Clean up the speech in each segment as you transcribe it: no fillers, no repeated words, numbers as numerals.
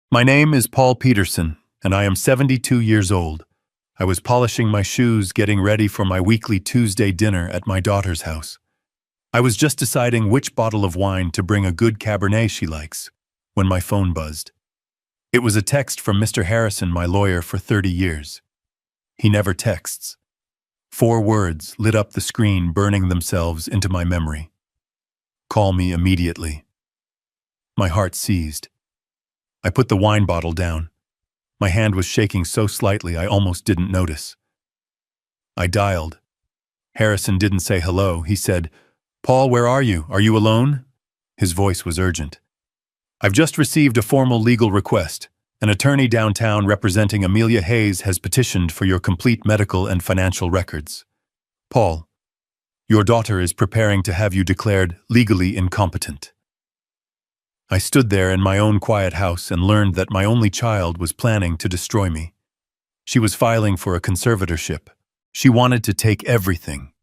My name is Paul Peterson, and I am 72 years old. I was polishing my shoes, getting ready for my weekly Tuesday dinner at my daughter's house. I was just deciding which bottle of wine to bring a good Cabernet she likes, when my phone buzzed. It was a text from Mr. Harrison, my lawyer for 30 years. He never texts. 4 words lit up the screen, burning themselves into my memory. Call me immediately. My heart seized. I put the wine bottle down. My hand was shaking so slightly I almost didn't notice. I dialed. Harrison didn't say hello. He said, "Paul, where are you? Are you alone?" His voice was urgent. "I've just received a formal legal request. An attorney downtown representing Amelia Hayes has petitioned for your complete medical and financial records. Paul, your daughter is preparing to have you declared legally incompetent." I stood there in my own quiet house and learned that my only child was planning to destroy me. She was filing for a conservatorship. She wanted to take everything.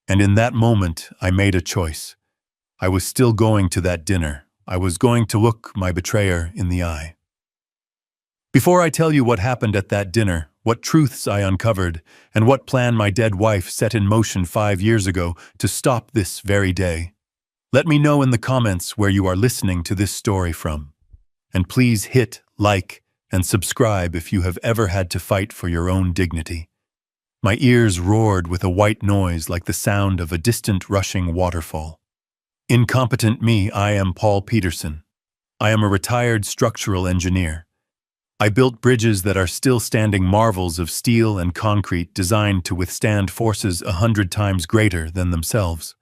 And in that moment, I made a choice. I was still going to that dinner. I was going to look my betrayer in the eye. Before I tell you what happened at that dinner, what truths I uncovered, and what plan my dead wife set in motion 5 years ago to stop this very day, let me know in the comments where you are listening to this story from. And please hit like and subscribe if you have ever had to fight for your own dignity. My ears roared with a white noise like the sound of a distant rushing waterfall. Incompetent me, I am Paul Peterson. I am a retired structural engineer. I built bridges that are still standing, marvels of steel and concrete designed to withstand forces 100 times greater than themselves.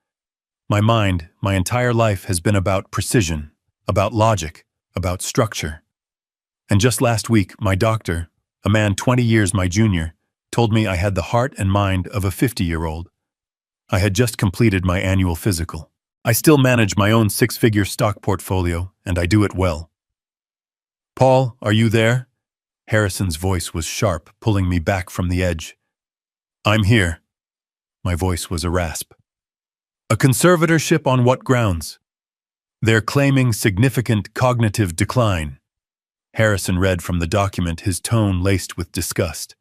My mind, my entire life has been about precision, about logic, about structure. And just last week, my doctor, a man 20 years my junior, told me I had the heart and mind of a 50-year-old. I had just completed my annual physical. I still manage my own 6-figure stock portfolio, and I do it well. "Paul, are you there?" Harrison's voice was sharp, pulling me back from the edge. "I'm here." My voice was a rasp. "A conservatorship on what grounds?" "They're claiming significant cognitive decline." Harrison read from the document, his tone laced with disgust.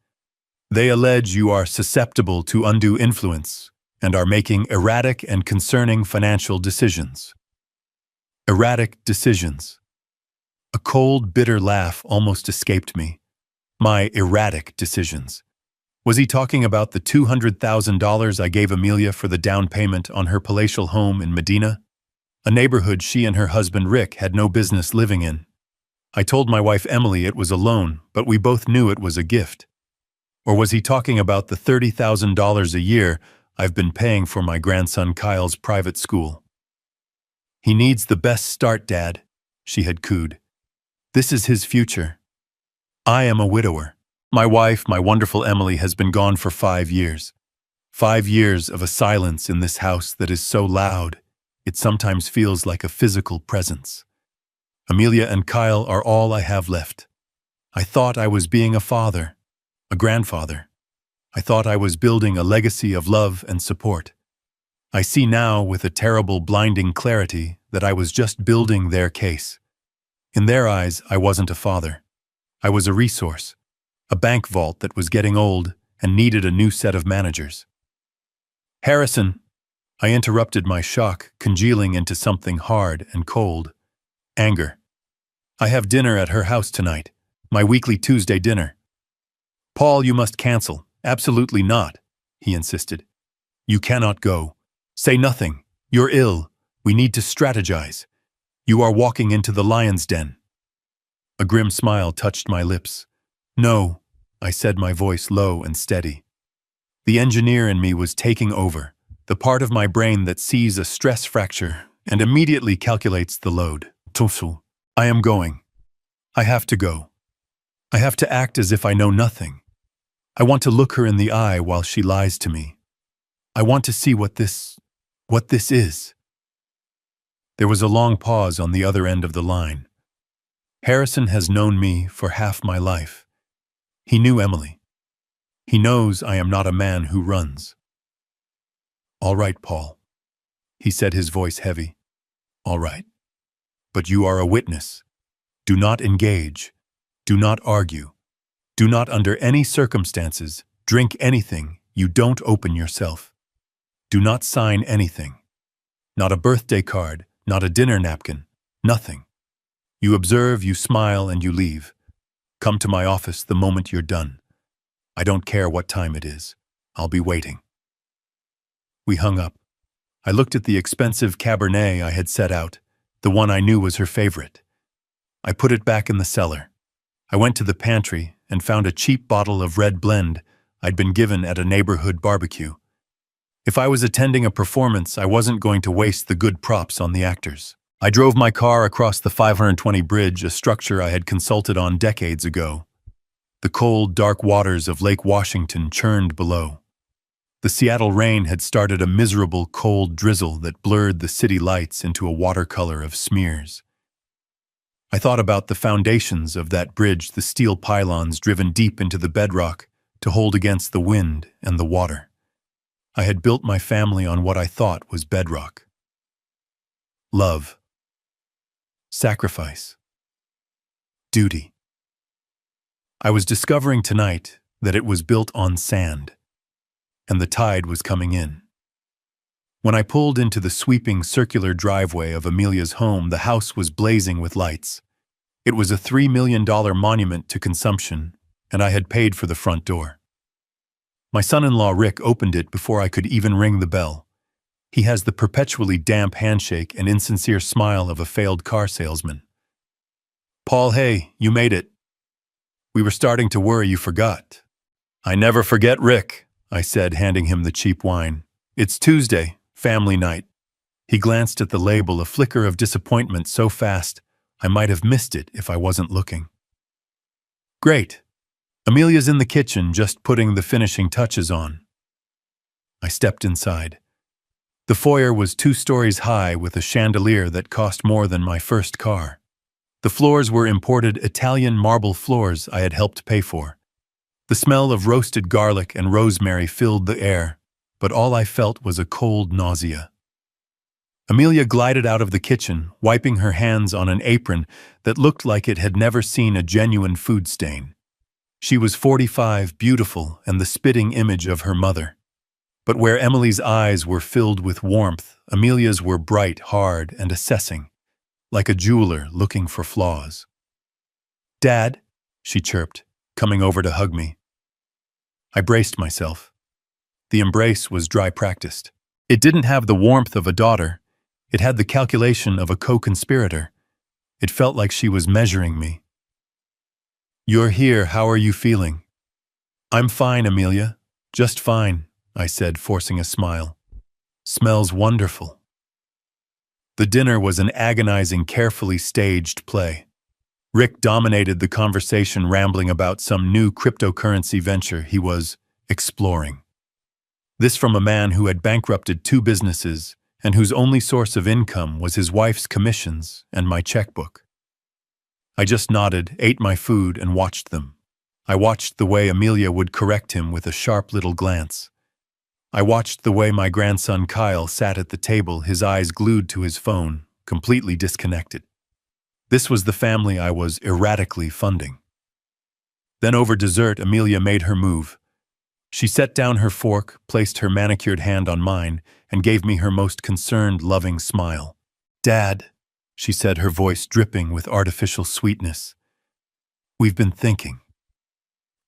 "They allege you are susceptible to undue influence and are making erratic and concerning financial decisions." Erratic decisions. A cold, bitter laugh almost escaped me. My erratic decisions. Was he talking about the $200,000 I gave Amelia for the down payment on her palatial home in Medina? A neighborhood she and her husband Rick had no business living in. I told my wife Emily it was a loan, but we both knew it was a gift. Or was he talking about the $30,000 a year I've been paying for my grandson Kyle's private school? "He needs the best start, Dad," she had cooed. "This is his future. I am a widower. My wife, my wonderful Emily, has been gone for 5 years. 5 years of a silence in this house that is so loud, it sometimes feels like a physical presence. Amelia and Kyle are all I have left. I thought I was being a father, a grandfather. I thought I was building a legacy of love and support. I see now with a terrible, blinding clarity that I was just building their case. In their eyes, I wasn't a father. I was a resource. A bank vault that was getting old and needed a new set of managers. "Harrison," I interrupted, my shock congealing into something hard and cold. Anger. "I have dinner at her house tonight, my weekly Tuesday dinner." "Paul, you must cancel." "Absolutely not," he insisted. "You cannot go. Say nothing. You're ill. We need to strategize. You are walking into the lion's den." A grim smile touched my lips. "No," I said, my voice low and steady. The engineer in me was taking over, the part of my brain that sees a stress fracture and immediately calculates the load. "I am going. I have to go. I have to act as if I know nothing. I want to look her in the eye while she lies to me. I want to see what this is." There was a long pause on the other end of the line. Harrison has known me for half my life. He knew Emily. He knows I am not a man who runs. "All right, Paul," he said, his voice heavy. "All right. But you are a witness. Do not engage. Do not argue. Do not under any circumstances drink anything you don't open yourself. Do not sign anything. Not a birthday card, not a dinner napkin, nothing. You observe, you smile, and you leave. Come to my office the moment you're done. I don't care what time it is. I'll be waiting. We hung up. I looked at the expensive Cabernet I had set out, the one I knew was her favorite. I put it back in the cellar. I went to the pantry and found a cheap bottle of red blend I'd been given at a neighborhood barbecue. If I was attending a performance, I wasn't going to waste the good props on the actors. I drove my car across the 520 bridge, a structure I had consulted on decades ago. The cold, dark waters of Lake Washington churned below. The Seattle rain had started a miserable, cold drizzle that blurred the city lights into a watercolor of smears. I thought about the foundations of that bridge, the steel pylons driven deep into the bedrock to hold against the wind and the water. I had built my family on what I thought was bedrock. Love. Sacrifice. Duty. I was discovering tonight that it was built on sand, and the tide was coming in. When I pulled into the sweeping circular driveway of Amelia's home, the house was blazing with lights. It was a $3 million monument to consumption, and I had paid for the front door. My son-in-law Rick opened it before I could even ring the bell. He has the perpetually damp handshake and insincere smile of a failed car salesman. "Paul, hey, you made it. We were starting to worry you forgot." "I never forget, Rick," I said, handing him the cheap wine. "It's Tuesday, family night." He glanced at the label, a flicker of disappointment so fast I might have missed it if I wasn't looking. "Great. Amelia's in the kitchen, just putting the finishing touches on." I stepped inside. The foyer was 2 stories high with a chandelier that cost more than my first car. The floors were imported Italian marble floors I had helped pay for. The smell of roasted garlic and rosemary filled the air, but all I felt was a cold nausea. Amelia glided out of the kitchen, wiping her hands on an apron that looked like it had never seen a genuine food stain. She was 45, beautiful, and the spitting image of her mother. But where Emily's eyes were filled with warmth, Amelia's were bright, hard, and assessing, like a jeweler looking for flaws. "Dad," she chirped, coming over to hug me. I braced myself. The embrace was dry practiced. It didn't have the warmth of a daughter. It had the calculation of a co-conspirator. It felt like she was measuring me. "You're here, how are you feeling?" "I'm fine, Amelia. Just fine," I said, forcing a smile. "Smells wonderful." The dinner was an agonizing, carefully staged play. Rick dominated the conversation, rambling about some new cryptocurrency venture he was exploring. This from a man who had bankrupted 2 businesses and whose only source of income was his wife's commissions and my checkbook. I just nodded, ate my food, and watched them. I watched the way Amelia would correct him with a sharp little glance. I watched the way my grandson Kyle sat at the table, his eyes glued to his phone, completely disconnected. This was the family I was erratically funding. Then over dessert, Amelia made her move. She set down her fork, placed her manicured hand on mine, and gave me her most concerned, loving smile. "Dad," she said, her voice dripping with artificial sweetness. "We've been thinking.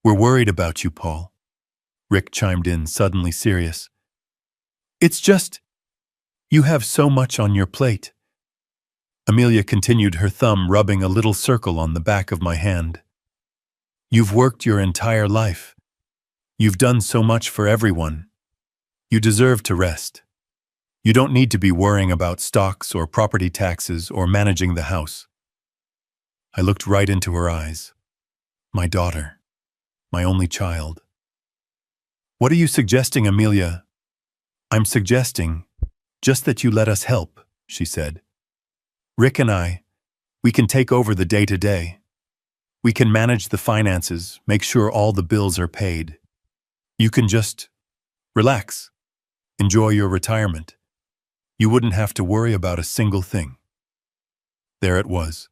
We're worried about you, Paul." Rick chimed in, suddenly serious. "It's just, you have so much on your plate." Amelia continued, her thumb rubbing a little circle on the back of my hand. "You've worked your entire life. You've done so much for everyone. You deserve to rest. You don't need to be worrying about stocks or property taxes or managing the house." I looked right into her eyes. My daughter. My only child. "What are you suggesting, Amelia?" "I'm suggesting just that you let us help," she said. "Rick and we can take over the day-to-day. We can manage the finances, make sure all the bills are paid. You can just relax, enjoy your retirement. You wouldn't have to worry about a single thing." There it was.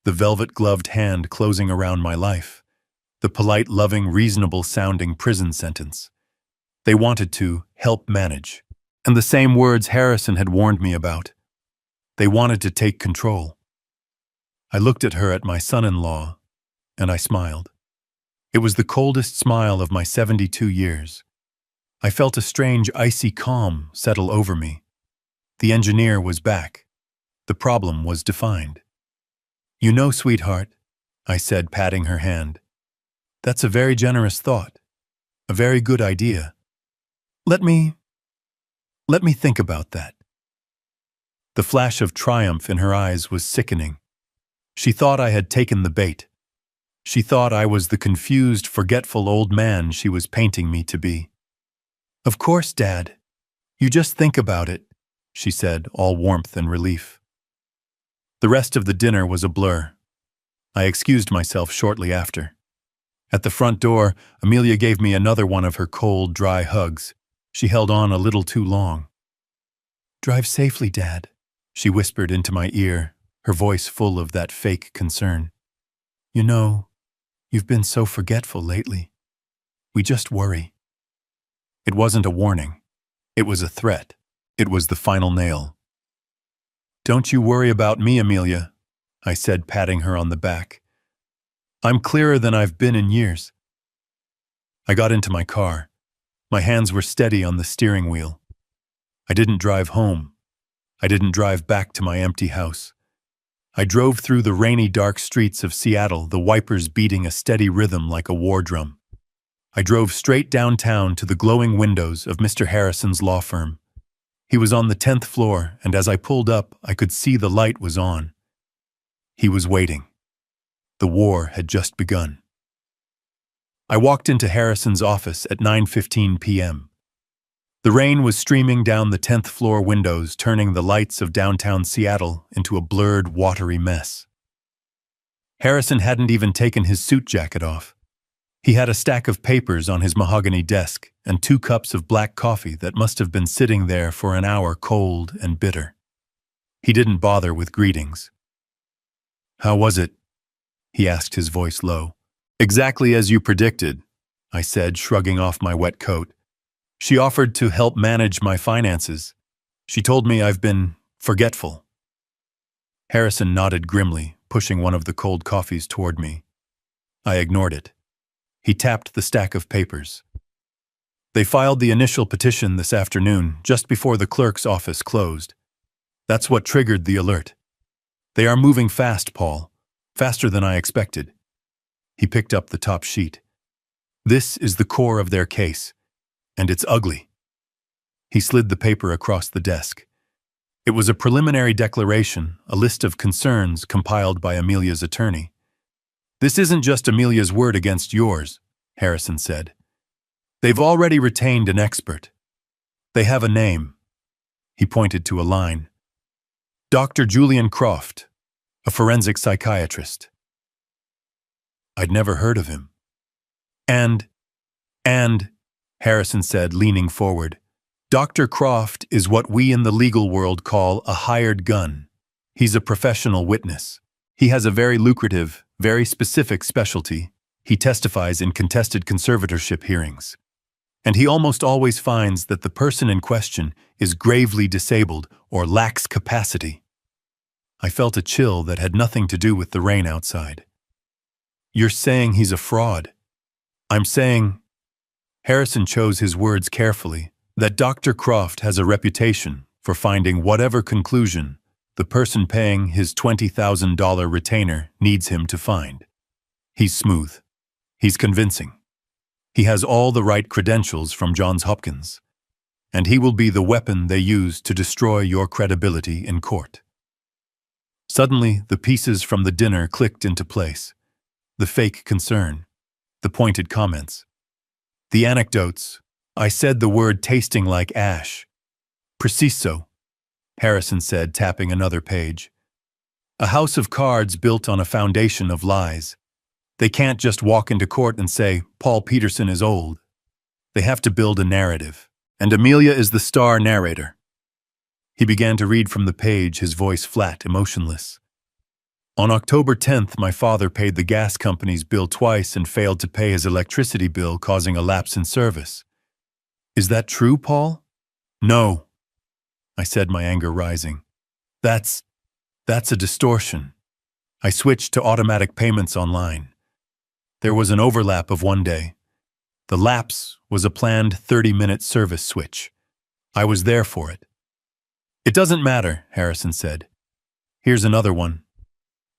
the velvet-gloved hand closing around my life, the polite, loving, reasonable-sounding prison sentence. They wanted to help manage, and the same words Harrison had warned me about. They wanted to take control. I looked at her, at my son-in-law, and I smiled. It was the coldest smile of my 72 years. I felt a strange, icy calm settle over me. The engineer was back. The problem was defined. "You know, sweetheart," I said, patting her hand, "that's a very generous thought, a very good idea. Let me think about that." The flash of triumph in her eyes was sickening. She thought I had taken the bait. She thought I was the confused, forgetful old man she was painting me to be. "Of course, Dad. You just think about it," she said, all warmth and relief. The rest of the dinner was a blur. I excused myself shortly after. At the front door, Amelia gave me another one of her cold, dry hugs. She held on a little too long. "Drive safely, Dad," she whispered into my ear, her voice full of that fake concern. "You know, you've been so forgetful lately. We just worry." It wasn't a warning. It was a threat. It was the final nail. "Don't you worry about me, Amelia," I said, patting her on the back. "I'm clearer than I've been in years." I got into my car. My hands were steady on the steering wheel. I didn't drive home. I didn't drive back to my empty house. I drove through the rainy, dark streets of Seattle, the wipers beating a steady rhythm like a war drum. I drove straight downtown to the glowing windows of Mr. Harrison's law firm. He was on the 10th floor, and as I pulled up, I could see the light was on. He was waiting. The war had just begun. I walked into Harrison's office at 9:15 p.m. The rain was streaming down the 10th floor windows, turning the lights of downtown Seattle into a blurred, watery mess. Harrison hadn't even taken his suit jacket off. He had a stack of papers on his mahogany desk and 2 cups of black coffee that must have been sitting there for an hour, cold and bitter. He didn't bother with greetings. "How was it?" he asked, his voice low. "Exactly as you predicted," I said, shrugging off my wet coat. "She offered to help manage my finances. She told me I've been forgetful." Harrison nodded grimly, pushing one of the cold coffees toward me. I ignored it. He tapped the stack of papers. "They filed the initial petition this afternoon, just before the clerk's office closed. That's what triggered the alert. They are moving fast, Paul. Faster than I expected." He picked up the top sheet. "This is the core of their case, and it's ugly." He slid the paper across the desk. It was a preliminary declaration, a list of concerns compiled by Amelia's attorney. "This isn't just Amelia's word against yours," Harrison said. "They've already retained an expert. They have a name." He pointed to a line. "Dr. Julian Croft, a forensic psychiatrist." I'd never heard of him. And, Harrison said, leaning forward, "Dr. Croft is what we in the legal world call a hired gun. He's a professional witness. He has a very lucrative, very specific specialty. He testifies in contested conservatorship hearings. And he almost always finds that the person in question is gravely disabled or lacks capacity." I felt a chill that had nothing to do with the rain outside. "You're saying he's a fraud?" "I'm saying," Harrison chose his words carefully, "that Dr. Croft has a reputation for finding whatever conclusion the person paying his $20,000 retainer needs him to find. He's smooth. He's convincing. He has all the right credentials from Johns Hopkins. And he will be the weapon they use to destroy your credibility in court." Suddenly, the pieces from the dinner clicked into place. The fake concern. The pointed comments. The anecdotes. I said the word tasting like ash. "Preciso," Harrison said, tapping another page. "A house of cards built on a foundation of lies. They can't just walk into court and say, 'Paul Peterson is old.' They have to build a narrative. And Amelia is the star narrator." He began to read from the page, his voice flat, emotionless. On October 10th, my father paid the gas company's bill twice and failed to pay his electricity bill, causing a lapse in service. Is that true, Paul? No, I said, my anger rising. That's a distortion. I switched to automatic payments online. There was an overlap of one day. The lapse was a planned 30-minute service switch. I was there for it. It doesn't matter, Harrison said. Here's another one.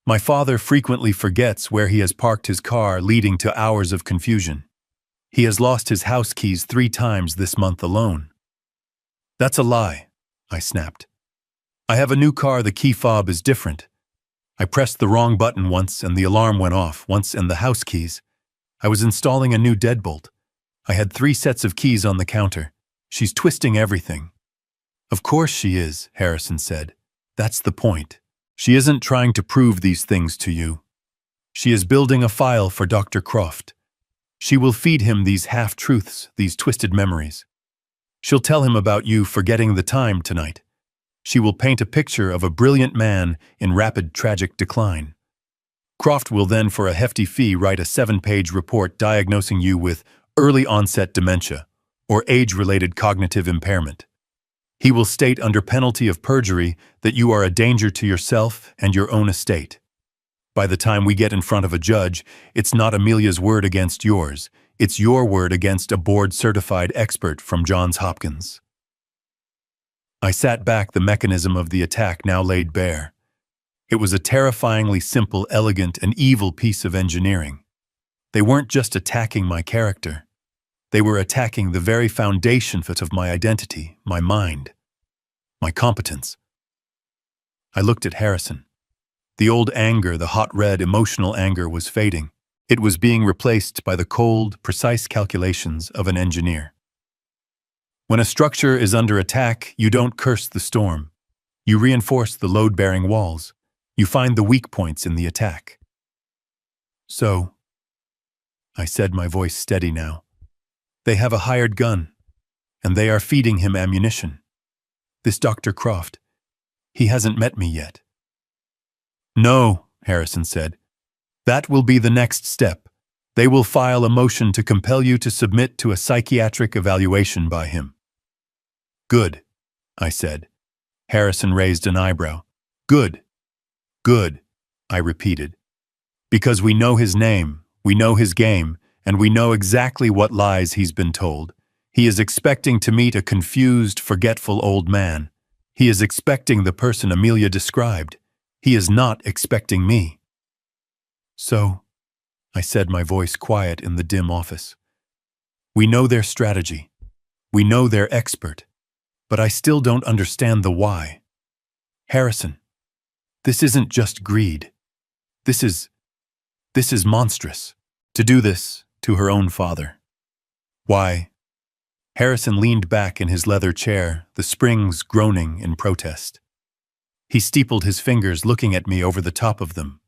My father frequently forgets where he has parked his car, leading to hours of confusion. He has lost his house keys 3 times this month alone. That's a lie, I snapped. I have a new car, the key fob is different. I pressed the wrong button once and the alarm went off once, and the house keys. I was installing a new deadbolt. I had 3 sets of keys on the counter. She's twisting everything. Of course she is, Harrison said. That's the point. She isn't trying to prove these things to you. She is building a file for Dr. Croft. She will feed him these half-truths, these twisted memories. She'll tell him about you forgetting the time tonight. She will paint a picture of a brilliant man in rapid tragic decline. Croft will then, for a hefty fee, write a 7-page report diagnosing you with early-onset dementia or age-related cognitive impairment. He will state under penalty of perjury that you are a danger to yourself and your own estate. By the time we get in front of a judge, it's not Amelia's word against yours. It's your word against a board-certified expert from Johns Hopkins. I sat back, the mechanism of the attack now laid bare. It was a terrifyingly simple, elegant, and evil piece of engineering. They weren't just attacking my character. They were attacking the very foundation of my identity, my mind, my competence. I looked at Harrison. The old anger, the hot red emotional anger, was fading. It was being replaced by the cold, precise calculations of an engineer. When a structure is under attack, you don't curse the storm. You reinforce the load-bearing walls. You find the weak points in the attack. So, I said, my voice steady now, they have a hired gun, and they are feeding him ammunition. This Dr. Croft, he hasn't met me yet. No, Harrison said. That will be the next step. They will file a motion to compel you to submit to a psychiatric evaluation by him. Good, I said. Harrison raised an eyebrow. Good. Good, I repeated. Because we know his name, we know his game, and we know exactly what lies he's been told. He is expecting to meet a confused, forgetful old man. He is expecting the person Amelia described. He is not expecting me. So, I said, my voice quiet in the dim office. We know their strategy. We know they're expert. But I still don't understand the why. Harrison, this isn't just greed. This is monstrous. To do this to her own father. Why? Harrison leaned back in his leather chair, the springs groaning in protest. He steepled his fingers, looking at me over the top of them.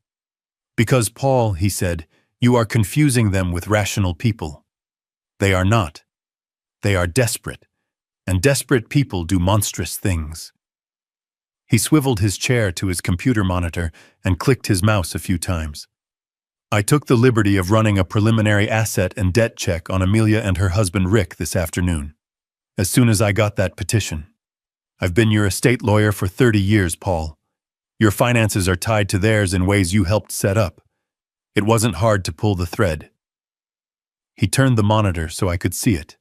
Because, Paul, he said, you are confusing them with rational people. They are not. They are desperate, and desperate people do monstrous things. He swiveled his chair to his computer monitor and clicked his mouse a few times. I took the liberty of running a preliminary asset and debt check on Amelia and her husband Rick this afternoon, as soon as I got that petition. I've been your estate lawyer for 30 years, Paul. Your finances are tied to theirs in ways you helped set up. It wasn't hard to pull the thread. He turned the monitor so I could see it.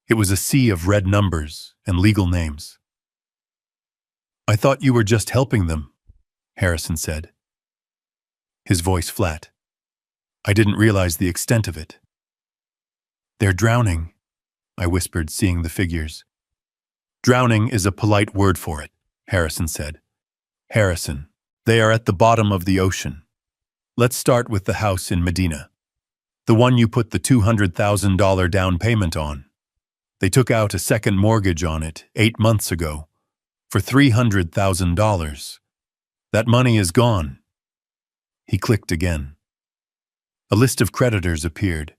It was a sea of red numbers and legal names. I thought you were just helping them, Harrison said. His voice flat. I didn't realize the extent of it. They're drowning, I whispered, seeing the figures. Drowning is a polite word for it, Harrison said. Harrison, they are at the bottom of the ocean. Let's start with the house in Medina. The one you put the $200,000 down payment on. They took out a second mortgage on it 8 months ago for $300,000. That money is gone. He clicked again. A list of creditors appeared.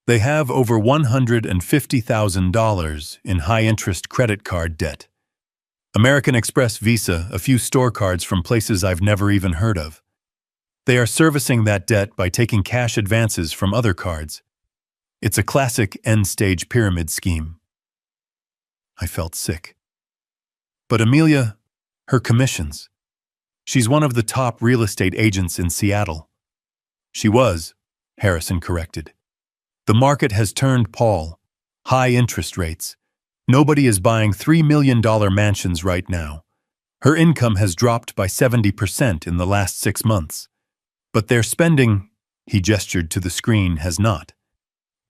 They have over $150,000 in high-interest credit card debt. American Express Visa, a few store cards from places I've never even heard of. They are servicing that debt by taking cash advances from other cards. It's a classic end-stage pyramid scheme. I felt sick. But Amelia, her commissions. She's one of the top real estate agents in Seattle. She was, Harrison corrected. The market has turned, Paul. High interest rates. Nobody is buying $3 million mansions right now. Her income has dropped by 70% in the last 6 months. But their spending, he gestured to the screen, has not.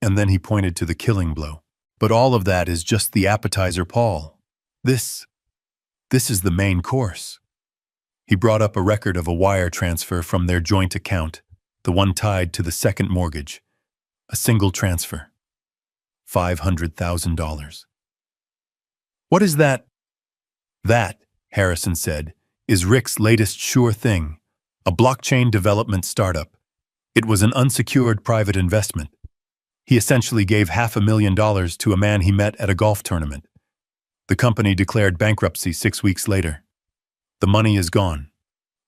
And then he pointed to the killing blow. But all of that is just the appetizer, Paul. This is the main course. He brought up a record of a wire transfer from their joint account, the one tied to the second mortgage. A single transfer. $500,000. What is that? That, Harrison said, is Rick's latest sure thing, a blockchain development startup. It was an unsecured private investment. He essentially gave $500,000 to a man he met at a golf tournament. The company declared bankruptcy 6 weeks later. The money is gone.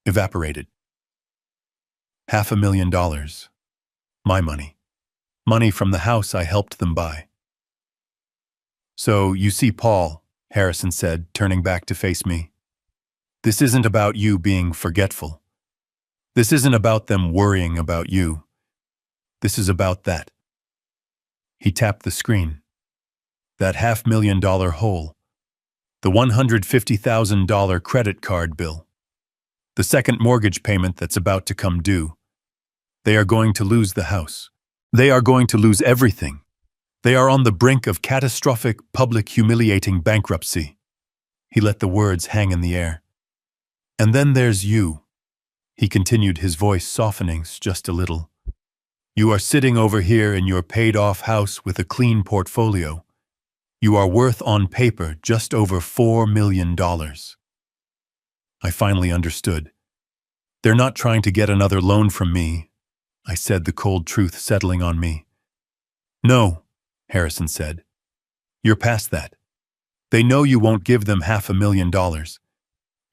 Evaporated. $500,000. My money. Money from the house I helped them buy. So, you see, Paul, Harrison said, turning back to face me. This isn't about you being forgetful. This isn't about them worrying about you. This is about that. He tapped the screen. That $500,000 hole. The $150,000 credit card bill. The second mortgage payment that's about to come due. They are going to lose the house. They are going to lose everything. They are on the brink of catastrophic, public, humiliating bankruptcy. He let the words hang in the air. And then there's you. He continued, his voice softening just a little. You are sitting over here in your paid-off house with a clean portfolio. You are worth on paper just over $4 million. I finally understood. They're not trying to get another loan from me, I said, the cold truth settling on me. No, Harrison said. You're past that. They know you won't give them $500,000.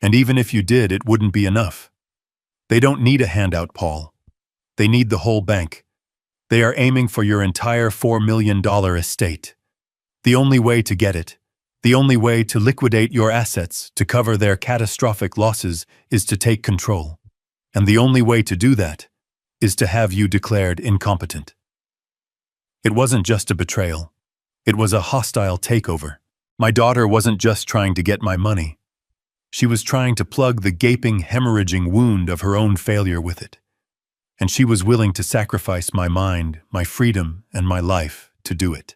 And even if you did, it wouldn't be enough. They don't need a handout, Paul. They need the whole bank. They are aiming for your entire $4 million estate. The only way to get it, the only way to liquidate your assets to cover their catastrophic losses is to take control. And the only way to do that is to have you declared incompetent. It wasn't just a betrayal. It was a hostile takeover. My daughter wasn't just trying to get my money. She was trying to plug the gaping, hemorrhaging wound of her own failure with it. And she was willing to sacrifice my mind, my freedom, and my life to do it.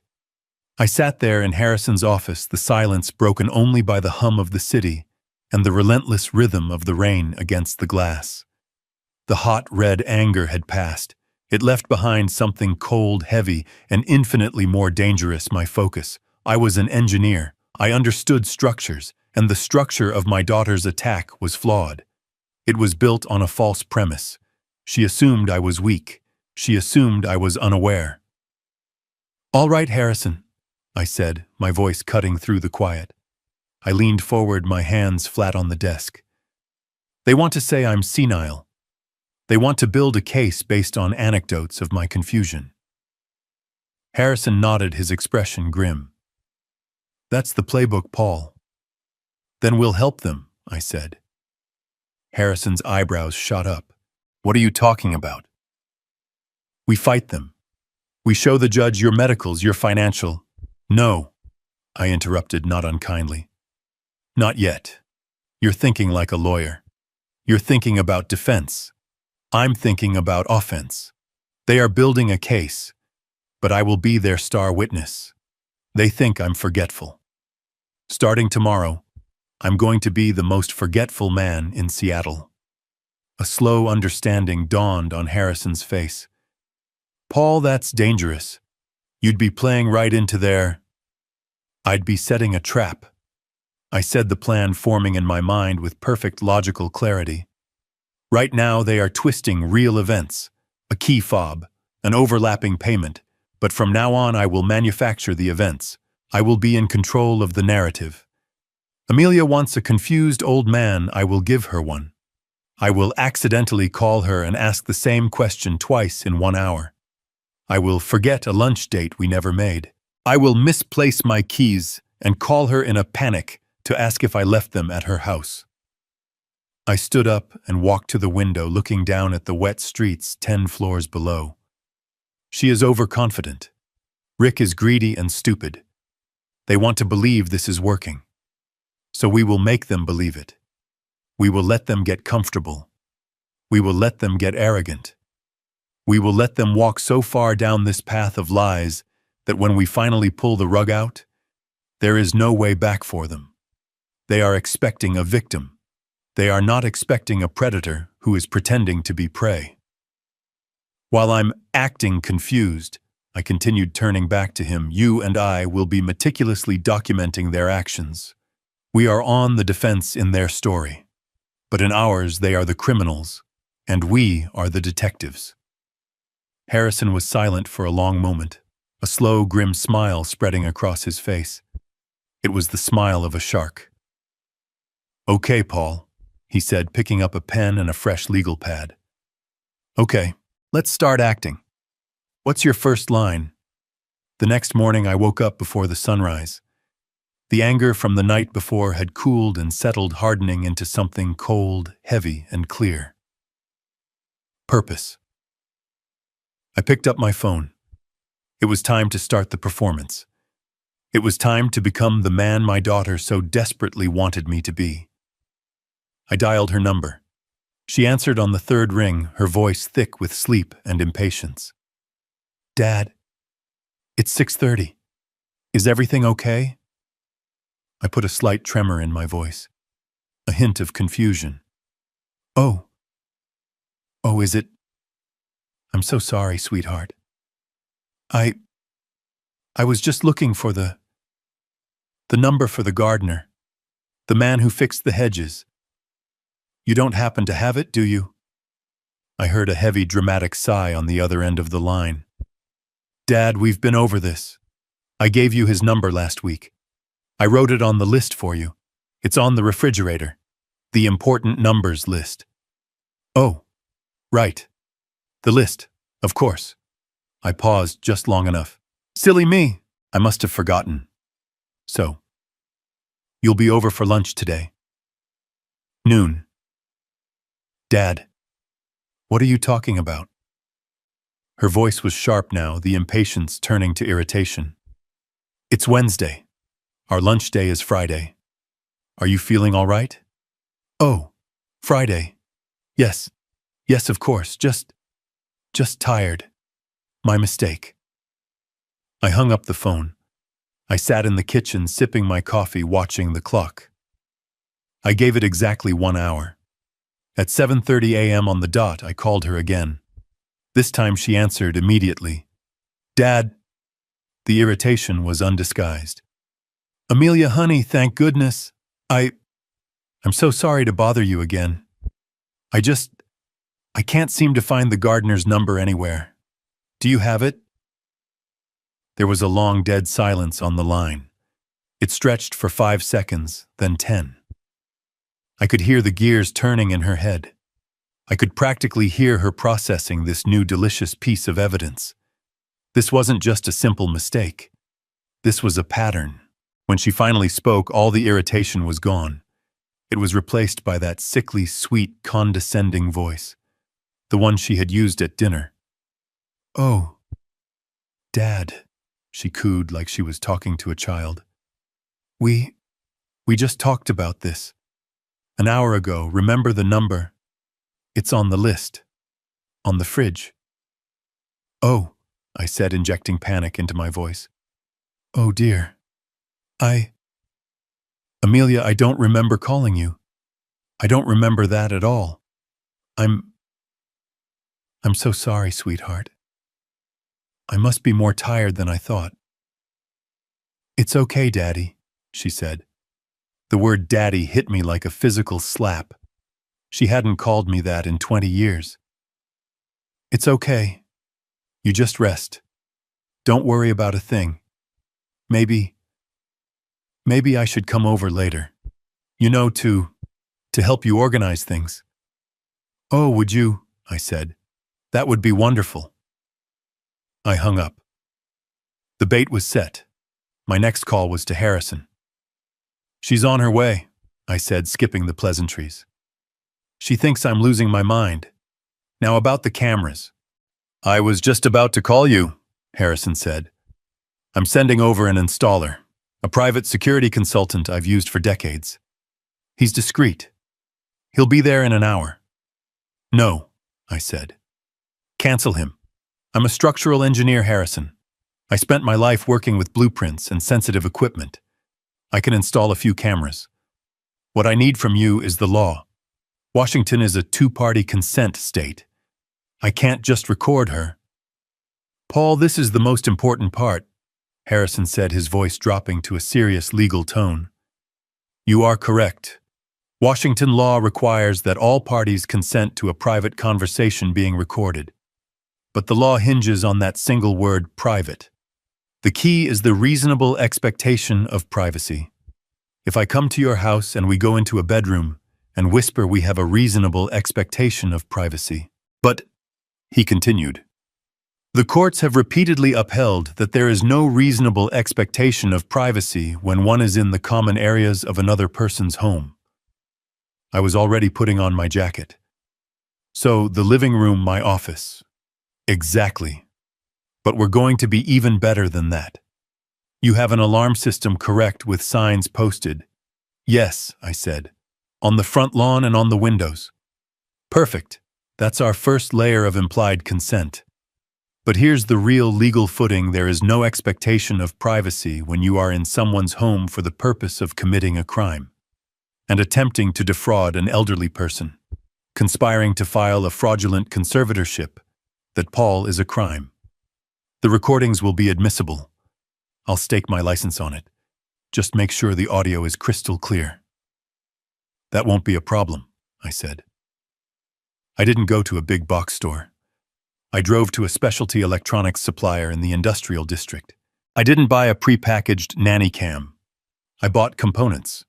I sat there in Harrison's office, the silence broken only by the hum of the city and the relentless rhythm of the rain against the glass. The hot red anger had passed. It left behind something cold, heavy, and infinitely more dangerous, my focus. I was an engineer. I understood structures, and the structure of my daughter's attack was flawed. It was built on a false premise. She assumed I was weak. She assumed I was unaware. All right, Harrison, I said, my voice cutting through the quiet. I leaned forward, my hands flat on the desk. They want to say I'm senile. They want to build a case based on anecdotes of my confusion. Harrison nodded, his expression grim. That's the playbook, Paul. Then we'll help them, I said. Harrison's eyebrows shot up. What are you talking about? We fight them. We show the judge your medicals, your financial. No, I interrupted, not unkindly. Not yet. You're thinking like a lawyer. You're thinking about defense. I'm thinking about offense. They are building a case, but I will be their star witness. They think I'm forgetful. Starting tomorrow, I'm going to be the most forgetful man in Seattle. A slow understanding dawned on Harrison's face. Paul, that's dangerous. You'd be playing right into their... I'd be setting a trap. I said, the plan forming in my mind with perfect logical clarity. Right now they are twisting real events, a key fob, an overlapping payment, but from now on I will manufacture the events. I will be in control of the narrative. Amelia wants a confused old man. I will give her one. I will accidentally call her and ask the same question twice in 1 hour. I will forget a lunch date we never made. I will misplace my keys and call her in a panic to ask if I left them at her house. I stood up and walked to the window, looking down at the wet streets 10 floors below. She is overconfident. Rick is greedy and stupid. They want to believe this is working. So we will make them believe it. We will let them get comfortable. We will let them get arrogant. We will let them walk so far down this path of lies that when we finally pull the rug out, there is no way back for them. They are expecting a victim. They are not expecting a predator who is pretending to be prey. While I'm acting confused, I continued, turning back to him. You and I will be meticulously documenting their actions. We are on the defense in their story, but in ours they are the criminals, and we are the detectives. Harrison was silent for a long moment, a slow, grim smile spreading across his face. It was the smile of a shark. "Okay, Paul," he said, picking up a pen and a fresh legal pad. "Okay, let's start acting. What's your first line?" The next morning I woke up before the sunrise. The anger from the night before had cooled and settled, hardening into something cold, heavy, and clear. Purpose. I picked up my phone. It was time to start the performance. It was time to become the man my daughter so desperately wanted me to be. I dialed her number. She answered on the third ring, her voice thick with sleep and impatience. "Dad, it's 6:30. Is everything okay?" I put a slight tremor in my voice, a hint of confusion. Oh, is it? I'm so sorry, sweetheart. I was just looking for the number for the gardener, the man who fixed the hedges. You don't happen to have it, do you?" I heard a heavy, dramatic sigh on the other end of the line. "Dad, we've been over this. I gave you his number last week. I wrote it on the list for you. It's on the refrigerator. The important numbers list." "Oh, right. The list, of course." I paused just long enough. Silly me. I must have forgotten. "So, you'll be over for lunch today?" "Noon." "Dad, what are you talking about?" Her voice was sharp now, the impatience turning to irritation. "It's Wednesday. Our lunch day is Friday. Are you feeling all right?" "Oh, Friday. Yes, of course. Just tired. My mistake." I hung up the phone. I sat in the kitchen sipping my coffee, watching the clock. I gave it exactly 1 hour. At 7:30 a.m. on the dot, I called her again. This time she answered immediately. "Dad." The irritation was undisguised. "Amelia, honey, thank goodness. I'm so sorry to bother you again. I can't seem to find the gardener's number anywhere. Do you have it?" There was a long, dead silence on the line. It stretched for 5 seconds, then 10. I could hear the gears turning in her head. I could practically hear her processing this new delicious piece of evidence. This wasn't just a simple mistake. This was a pattern. When she finally spoke, all the irritation was gone. It was replaced by that sickly, sweet, condescending voice, the one she had used at dinner. "Oh, Dad," she cooed like she was talking to a child. We just talked about this. An hour ago, remember the number? It's on the list. On the fridge." "Oh," I said, injecting panic into my voice. "Oh dear. Amelia, I don't remember calling you. I don't remember that at all. I'm so sorry, sweetheart. I must be more tired than I thought." "It's okay, Daddy," she said. The word daddy hit me like a physical slap. She hadn't called me that in 20 years. "It's okay. You just rest. Don't worry about a thing. Maybe I should come over later." You know, to help you organize things. Oh, would you? I said. That would be wonderful. I hung up. The bait was set. My next call was to Harrison. She's on her way, I said, skipping the pleasantries. She thinks I'm losing my mind. Now about the cameras. I was just about to call you, Harrison said. I'm sending over an installer, a private security consultant I've used for decades. He's discreet. He'll be there in an hour. No, I said. Cancel him. I'm a structural engineer, Harrison. I spent my life working with blueprints and sensitive equipment. I can install a few cameras. What I need from you is the law. Washington is a two-party consent state. I can't just record her. Paul, this is the most important part, Harrison said, his voice dropping to a serious legal tone. You are correct. Washington law requires that all parties consent to a private conversation being recorded. But the law hinges on that single word, private. The key is the reasonable expectation of privacy. If I come to your house and we go into a bedroom and whisper, we have a reasonable expectation of privacy. But, he continued, the courts have repeatedly upheld that there is no reasonable expectation of privacy when one is in the common areas of another person's home. I was already putting on my jacket. So, the living room, my office. Exactly. But we're going to be even better than that. You have an alarm system, correct, with signs posted? Yes, I said. On the front lawn and on the windows. Perfect. That's our first layer of implied consent. But here's the real legal footing. There is no expectation of privacy when you are in someone's home for the purpose of committing a crime and attempting to defraud an elderly person, conspiring to file a fraudulent conservatorship. That, Paul, is a crime. The recordings will be admissible. I'll stake my license on it. Just make sure the audio is crystal clear. That won't be a problem, I said. I didn't go to a big box store. I drove to a specialty electronics supplier in the industrial district. I didn't buy a pre-packaged nanny cam. I bought components.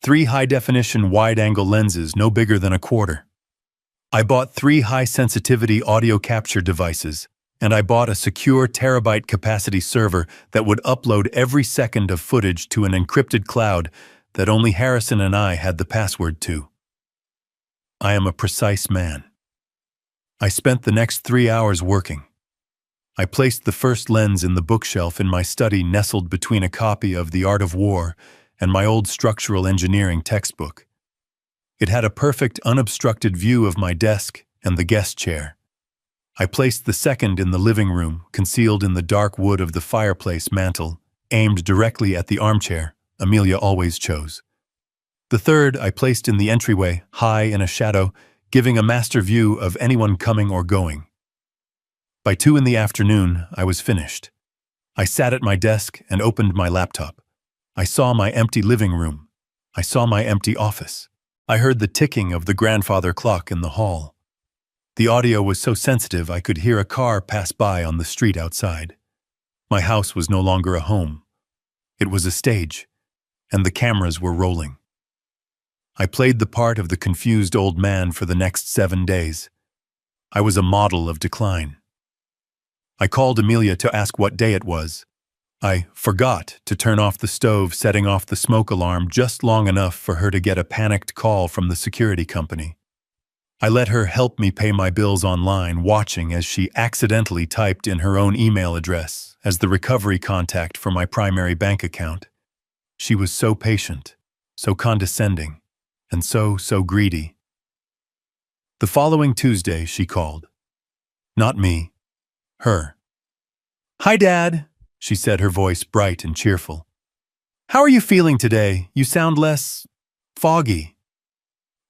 3 high-definition wide-angle lenses no bigger than a quarter. I bought 3 high-sensitivity audio capture devices, and I bought a secure terabyte capacity server that would upload every second of footage to an encrypted cloud that only Harrison and I had the password to. I am a precise man. I spent the next 3 hours working. I placed the first lens in the bookshelf in my study, nestled between a copy of The Art of War and my old structural engineering textbook. It had a perfect, unobstructed view of my desk and the guest chair. I placed the second in the living room, concealed in the dark wood of the fireplace mantel, aimed directly at the armchair Amelia always chose. The third I placed in the entryway, high in a shadow, giving a master view of anyone coming or going. By 2 in the afternoon, I was finished. I sat at my desk and opened my laptop. I saw my empty living room. I saw my empty office. I heard the ticking of the grandfather clock in the hall. The audio was so sensitive I could hear a car pass by on the street outside. My house was no longer a home. It was a stage, and the cameras were rolling. I played the part of the confused old man for the next 7 days. I was a model of decline. I called Amelia to ask what day it was. I forgot to turn off the stove, setting off the smoke alarm just long enough for her to get a panicked call from the security company. I let her help me pay my bills online, watching as she accidentally typed in her own email address as the recovery contact for my primary bank account. She was so patient, so condescending, and so greedy. The following Tuesday, she called. Not me. Her. "Hi, Dad," she said, her voice bright and cheerful. "How are you feeling today? You sound less foggy."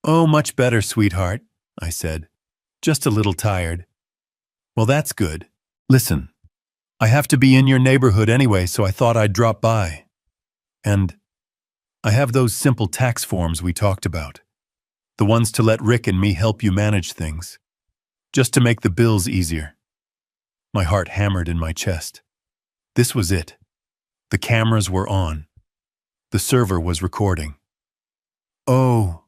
"Oh, much better, sweetheart," I said. "Just a little tired." "Well, that's good. Listen, I have to be in your neighborhood anyway, so I thought I'd drop by. And I have those simple tax forms we talked about. The ones to let Rick and me help you manage things. Just to make the bills easier." My heart hammered in my chest. This was it. The cameras were on. The server was recording. Oh,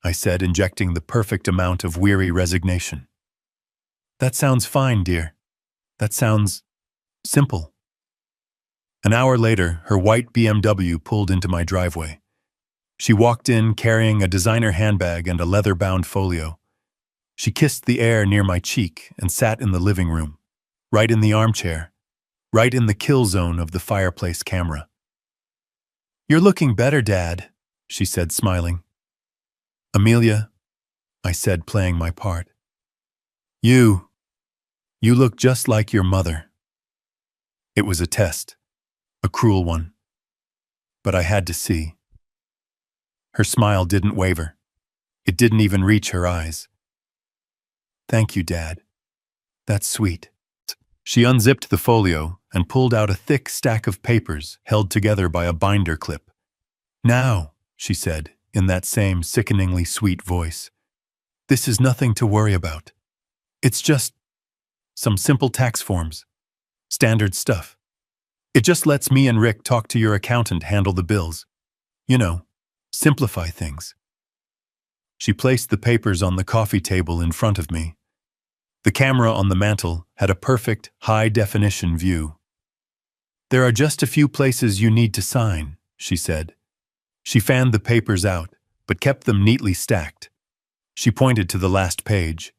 I said, injecting the perfect amount of weary resignation. That sounds fine, dear. That sounds simple. An hour later, her white BMW pulled into my driveway. She walked in carrying a designer handbag and a leather-bound folio. She kissed the air near my cheek and sat in the living room, right in the armchair, right in the kill zone of the fireplace camera. "You're looking better, Dad," she said, smiling. "Amelia," I said, playing my part. You look just like your mother." It was a test, a cruel one, but I had to see. Her smile didn't waver. It didn't even reach her eyes. "Thank you, Dad. That's sweet." She unzipped the folio and pulled out a thick stack of papers held together by a binder clip. "Now," she said, in that same sickeningly sweet voice, "this is nothing to worry about. It's just some simple tax forms. Standard stuff. It just lets me and Rick talk to your accountant handle the bills. You know, simplify things." She placed the papers on the coffee table in front of me. The camera on the mantel had a perfect, high-definition view. "There are just a few places you need to sign," she said. She fanned the papers out, but kept them neatly stacked. She pointed to the last page.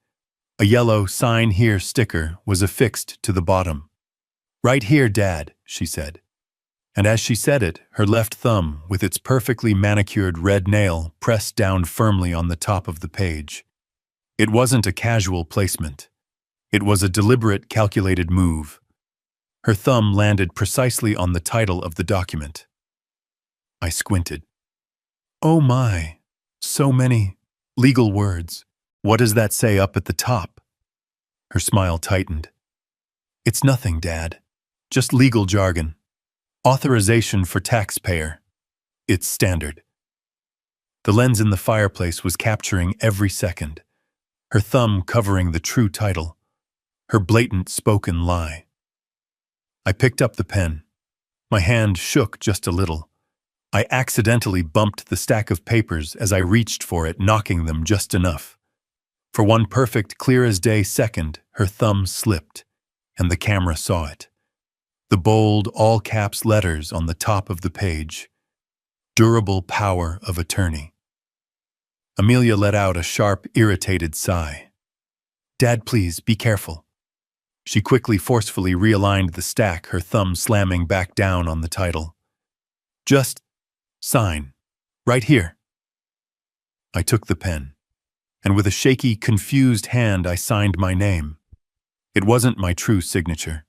A yellow "Sign Here" sticker was affixed to the bottom. "Right here, Dad," she said. And as she said it, her left thumb, with its perfectly manicured red nail, pressed down firmly on the top of the page. It wasn't a casual placement. It was a deliberate, calculated move. Her thumb landed precisely on the title of the document. I squinted. "Oh my, so many legal words. What does that say up at the top?" Her smile tightened. "It's nothing, Dad. Just legal jargon. Authorization for taxpayer. It's standard." The lens in the fireplace was capturing every second. Her thumb covering the true title. Her blatant spoken lie. I picked up the pen. My hand shook just a little. I accidentally bumped the stack of papers as I reached for it, knocking them just enough. For one perfect, clear-as-day second, her thumb slipped, and the camera saw it. The bold, all-caps letters on the top of the page. Durable power of attorney. Amelia let out a sharp, irritated sigh. "Dad, please, be careful." She quickly, forcefully realigned the stack, her thumb slamming back down on the title. "Just sign. Right here." I took the pen, and with a shaky, confused hand I signed my name. It wasn't my true signature.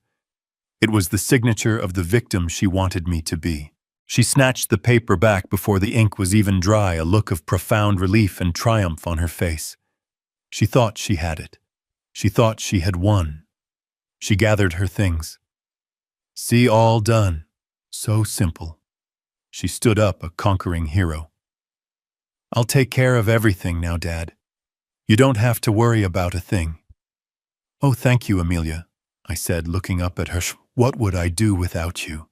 It was the signature of the victim she wanted me to be. She snatched the paper back before the ink was even dry, a look of profound relief and triumph on her face. She thought she had it. She thought she had won. She gathered her things. "See, all done. So simple." She stood up, a conquering hero. "I'll take care of everything now, Dad. You don't have to worry about a thing." "Oh, thank you, Amelia," I said, looking up at her. "What would I do without you?"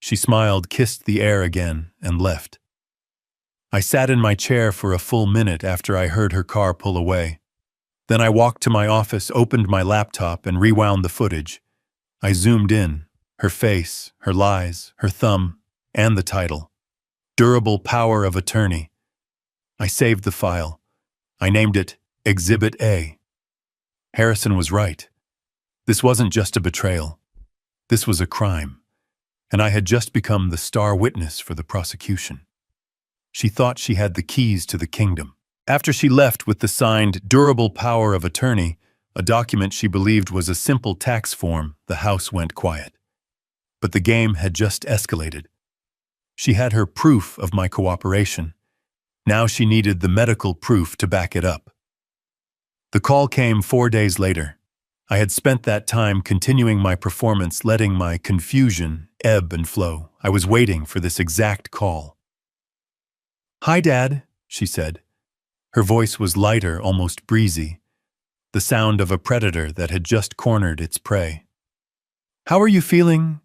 She smiled, kissed the air again, and left. I sat in my chair for a full minute after I heard her car pull away. Then I walked to my office, opened my laptop, and rewound the footage. I zoomed in, her face, her lies, her thumb, and the title. Durable power of attorney. I saved the file. I named it Exhibit A. Harrison was right. This wasn't just a betrayal. This was a crime. And I had just become the star witness for the prosecution. She thought she had the keys to the kingdom. After she left with the signed Durable Power of Attorney, a document she believed was a simple tax form, the house went quiet. But the game had just escalated. She had her proof of my cooperation. Now she needed the medical proof to back it up. The call came 4 days later. I had spent that time continuing my performance, letting my confusion ebb and flow. I was waiting for this exact call. "Hi, Dad," she said. Her voice was lighter, almost breezy, the sound of a predator that had just cornered its prey. "How are you feeling?"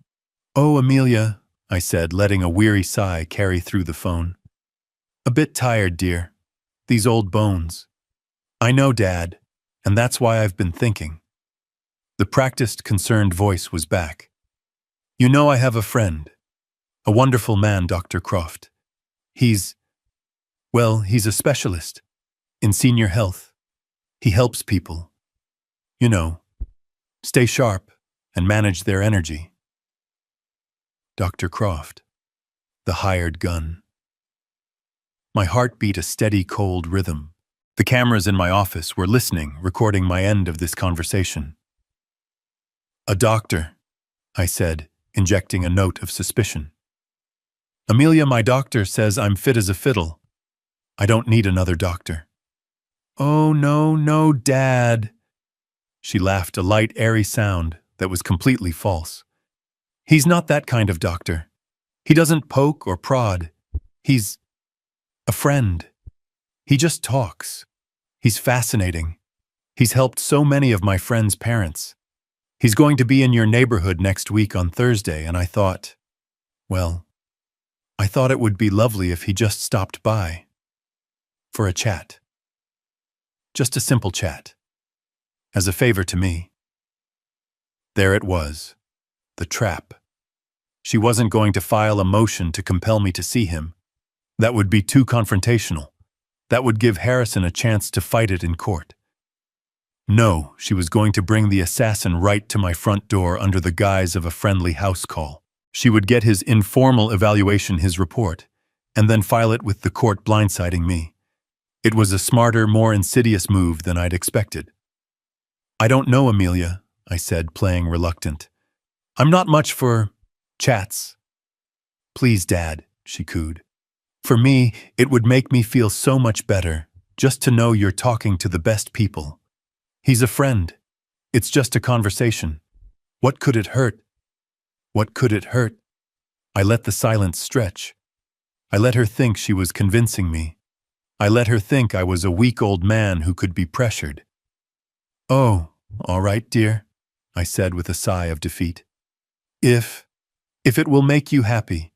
"Oh, Amelia," I said, letting a weary sigh carry through the phone. A bit tired, dear. These old bones. I know, Dad, and that's why I've been thinking. The practiced, concerned voice was back. You know I have a friend. A wonderful man, Dr. Croft. He's a specialist in senior health. He helps people, you know, stay sharp and manage their energy. Dr. Croft, the hired gun. My heart beat a steady, cold rhythm. The cameras in my office were listening, recording my end of this conversation. A doctor, I said, injecting a note of suspicion. Amelia, my doctor says I'm fit as a fiddle. I don't need another doctor. Oh, no, Dad. She laughed, a light, airy sound that was completely false. He's not that kind of doctor. He doesn't poke or prod. He's a friend. He just talks. He's fascinating. He's helped so many of my friends' parents. He's going to be in your neighborhood next week on Thursday, and I thought it would be lovely if he just stopped by. For a chat. Just a simple chat. As a favor to me. There it was. The trap. She wasn't going to file a motion to compel me to see him. That would be too confrontational. That would give Harrison a chance to fight it in court. No, she was going to bring the assassin right to my front door under the guise of a friendly house call. She would get his informal evaluation, his report, and then file it with the court blindsiding me. It was a smarter, more insidious move than I'd expected. I don't know, Amelia, I said, playing reluctant. I'm not much for chats. Please, Dad, she cooed. For me, it would make me feel so much better, just to know you're talking to the best people. He's a friend. It's just a conversation. What could it hurt? What could it hurt? I let the silence stretch. I let her think she was convincing me. I let her think I was a weak old man who could be pressured. Oh, all right, dear, I said with a sigh of defeat. If it will make you happy.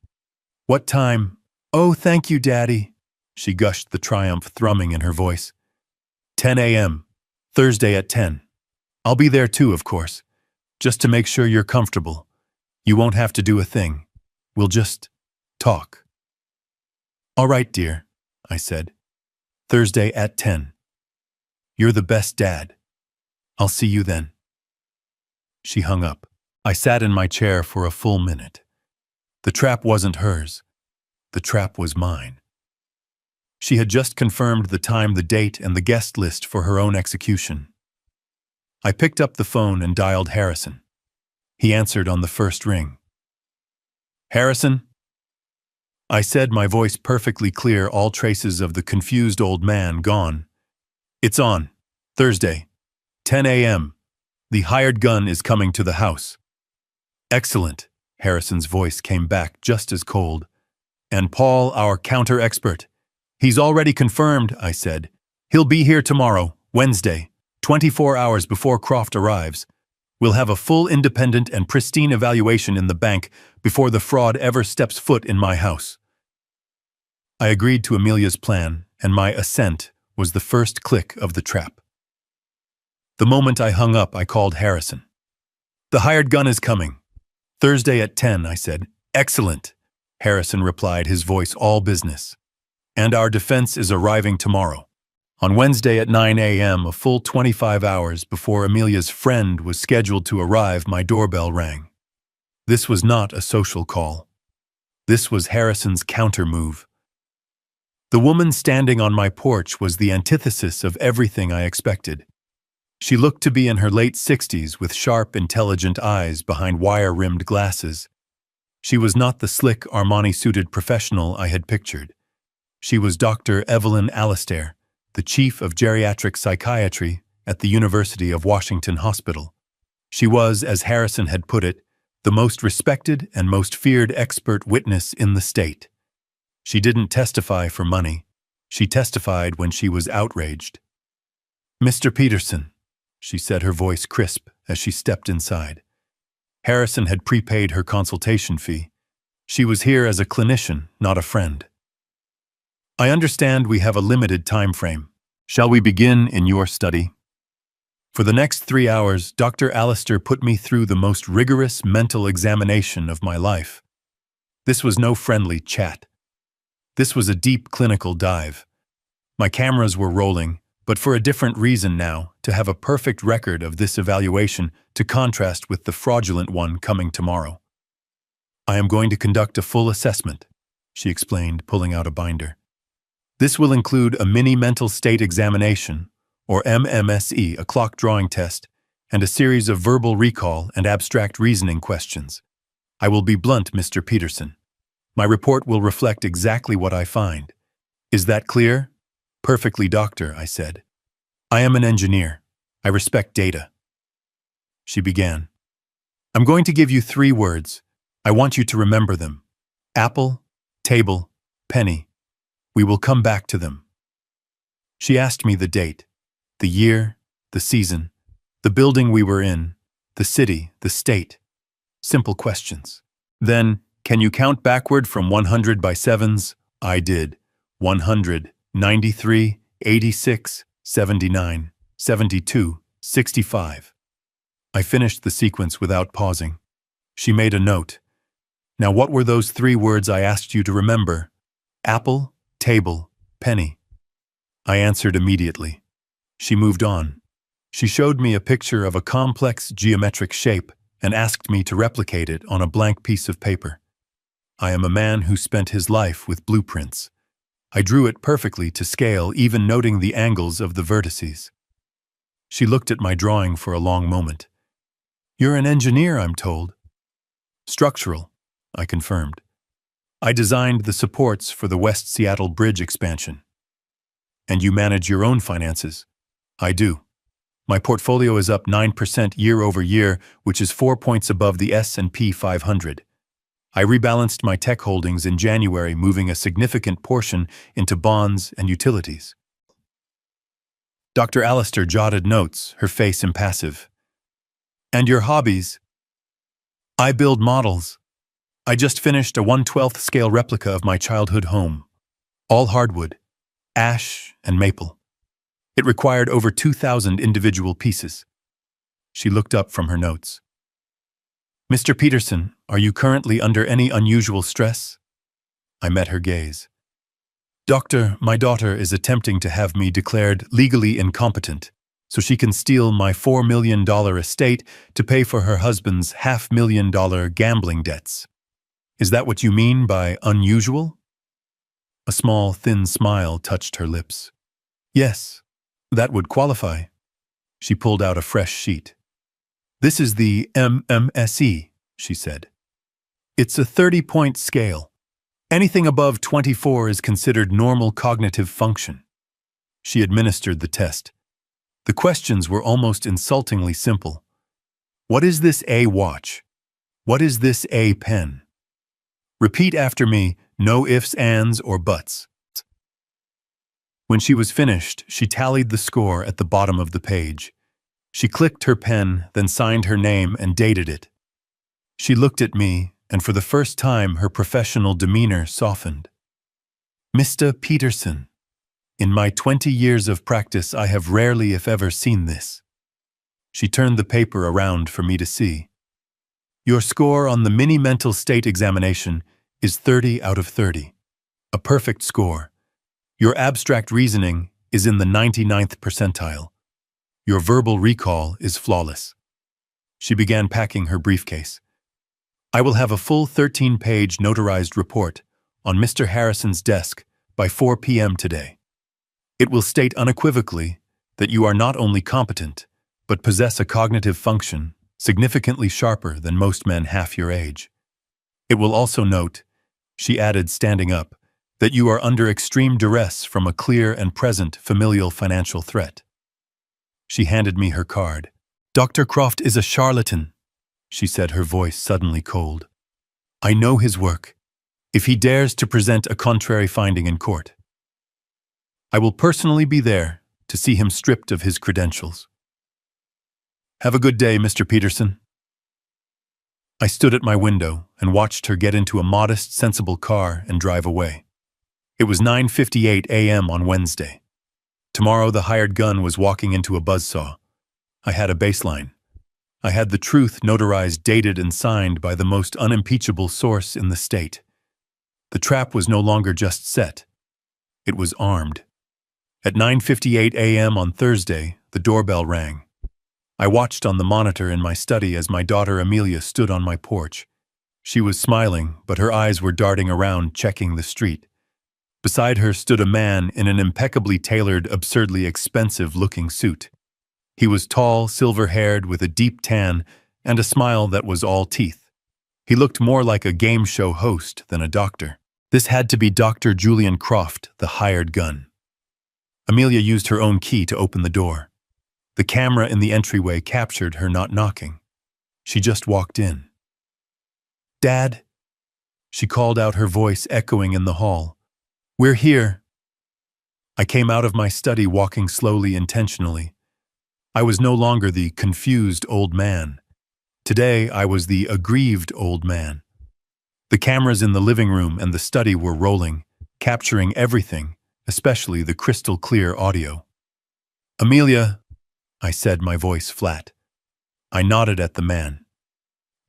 What time? Oh, thank you, Daddy, she gushed, the triumph thrumming in her voice. 10 a.m., Thursday at 10. I'll be there too, of course, just to make sure you're comfortable. You won't have to do a thing. We'll just talk. All right, dear, I said. Thursday at 10. You're the best dad. I'll see you then. She hung up. I sat in my chair for a full minute. The trap wasn't hers. The trap was mine. She had just confirmed the time, the date, and the guest list for her own execution. I picked up the phone and dialed Harrison. He answered on the first ring. Harrison? I said, my voice perfectly clear, all traces of the confused old man gone. It's on. Thursday, 10 a.m. The hired gun is coming to the house. Excellent. Harrison's voice came back just as cold. And Paul, our counter-expert. He's already confirmed, I said. He'll be here tomorrow, Wednesday, 24 hours before Croft arrives. We'll have a full, independent, and pristine evaluation in the bank before the fraud ever steps foot in my house. I agreed to Amelia's plan, and my assent was the first click of the trap. The moment I hung up, I called Harrison. The hired gun is coming. Thursday at 10, I said. Excellent, Harrison replied, his voice all business. And our defense is arriving tomorrow. On Wednesday at 9 a.m., a full 25 hours before Amelia's friend was scheduled to arrive, my doorbell rang. This was not a social call. This was Harrison's counter-move. The woman standing on my porch was the antithesis of everything I expected. She looked to be in her late 60s with sharp, intelligent eyes behind wire-rimmed glasses. She was not the slick, Armani-suited professional I had pictured. She was Dr. Evelyn Alastair, the chief of geriatric psychiatry at the University of Washington Hospital. She was, as Harrison had put it, the most respected and most feared expert witness in the state. She didn't testify for money. She testified when she was outraged. Mr. Peterson, she said, her voice crisp as she stepped inside. Harrison had prepaid her consultation fee. She was here as a clinician, not a friend. I understand we have a limited time frame. Shall we begin in your study? For the next 3 hours, Dr. Allister put me through the most rigorous mental examination of my life. This was no friendly chat. This was a deep clinical dive. My cameras were rolling, but for a different reason now, to have a perfect record of this evaluation to contrast with the fraudulent one coming tomorrow. I am going to conduct a full assessment, she explained, pulling out a binder. This will include a mini mental state examination, or MMSE, a clock drawing test, and a series of verbal recall and abstract reasoning questions. I will be blunt, Mr. Peterson. My report will reflect exactly what I find. Is that clear? Perfectly, doctor, I said. I am an engineer. I respect data. She began. I'm going to give you 3 words. I want you to remember them. Apple, table, penny. We will come back to them. She asked me the date, the year, the season, the building we were in, the city, the state. Simple questions. Then, can you count backward from 100 by 7s? I did. 100, 93, 86, 79, 72, 65. I finished the sequence without pausing. She made a note. Now what were those 3 words I asked you to remember? Apple, table, penny. I answered immediately. She moved on. She showed me a picture of a complex geometric shape and asked me to replicate it on a blank piece of paper. I am a man who spent his life with blueprints. I drew it perfectly to scale, even noting the angles of the vertices. She looked at my drawing for a long moment. You're an engineer, I'm told. Structural, I confirmed. I designed the supports for the West Seattle Bridge expansion. And you manage your own finances? I do. My portfolio is up 9% year over year, which is 4 points above the S&P 500. I rebalanced my tech holdings in January, moving a significant portion into bonds and utilities. Dr. Allister jotted notes, her face impassive. And your hobbies? I build models. I just finished a 1/12 scale replica of my childhood home. All hardwood, ash and maple. It required over 2,000 individual pieces. She looked up from her notes. Mr. Peterson, are you currently under any unusual stress? I met her gaze. Doctor, my daughter is attempting to have me declared legally incompetent so she can steal my $4 million estate to pay for her husband's $500,000 gambling debts. Is that what you mean by unusual? A small, thin smile touched her lips. Yes, that would qualify. She pulled out a fresh sheet. This is the MMSE, she said. It's a 30-point scale. Anything above 24 is considered normal cognitive function. She administered the test. The questions were almost insultingly simple. What is this A watch? What is this A pen? Repeat after me, no ifs, ands, or buts. When she was finished, she tallied the score at the bottom of the page. She clicked her pen, then signed her name and dated it. She looked at me, and for the first time her professional demeanor softened. Mr. Peterson, in my 20 years of practice I have rarely if ever seen this. She turned the paper around for me to see. Your score on the mini mental state examination is 30 out of 30. A perfect score. Your abstract reasoning is in the 99th percentile. Your verbal recall is flawless. She began packing her briefcase. I will have a full 13-page notarized report on Mr. Harrison's desk by 4 p.m. today. It will state unequivocally that you are not only competent, but possess a cognitive function significantly sharper than most men half your age. It will also note, she added, standing up, that you are under extreme duress from a clear and present familial financial threat. She handed me her card. Dr. Croft is a charlatan, she said, her voice suddenly cold. I know his work. If he dares to present a contrary finding in court, I will personally be there to see him stripped of his credentials. Have a good day, Mr. Peterson. I stood at my window and watched her get into a modest, sensible car and drive away. It was 9:58 a.m. on Wednesday. Tomorrow the hired gun was walking into a buzzsaw. I had a baseline. I had the truth notarized, dated, and signed by the most unimpeachable source in the state. The trap was no longer just set. It was armed. At 9:58 a.m. on Thursday, the doorbell rang. I watched on the monitor in my study as my daughter Amelia stood on my porch. She was smiling, but her eyes were darting around, checking the street. Beside her stood a man in an impeccably tailored, absurdly expensive-looking suit. He was tall, silver-haired, with a deep tan and a smile that was all teeth. He looked more like a game show host than a doctor. This had to be Dr. Julian Croft, the hired gun. Amelia used her own key to open the door. The camera in the entryway captured her not knocking. She just walked in. "Dad," she called out, her voice echoing in the hall. "We're here." I came out of my study, walking slowly, intentionally. I was no longer the confused old man. Today, I was the aggrieved old man. The cameras in the living room and the study were rolling, capturing everything, especially the crystal-clear audio. "Amelia," I said, my voice flat. I nodded at the man.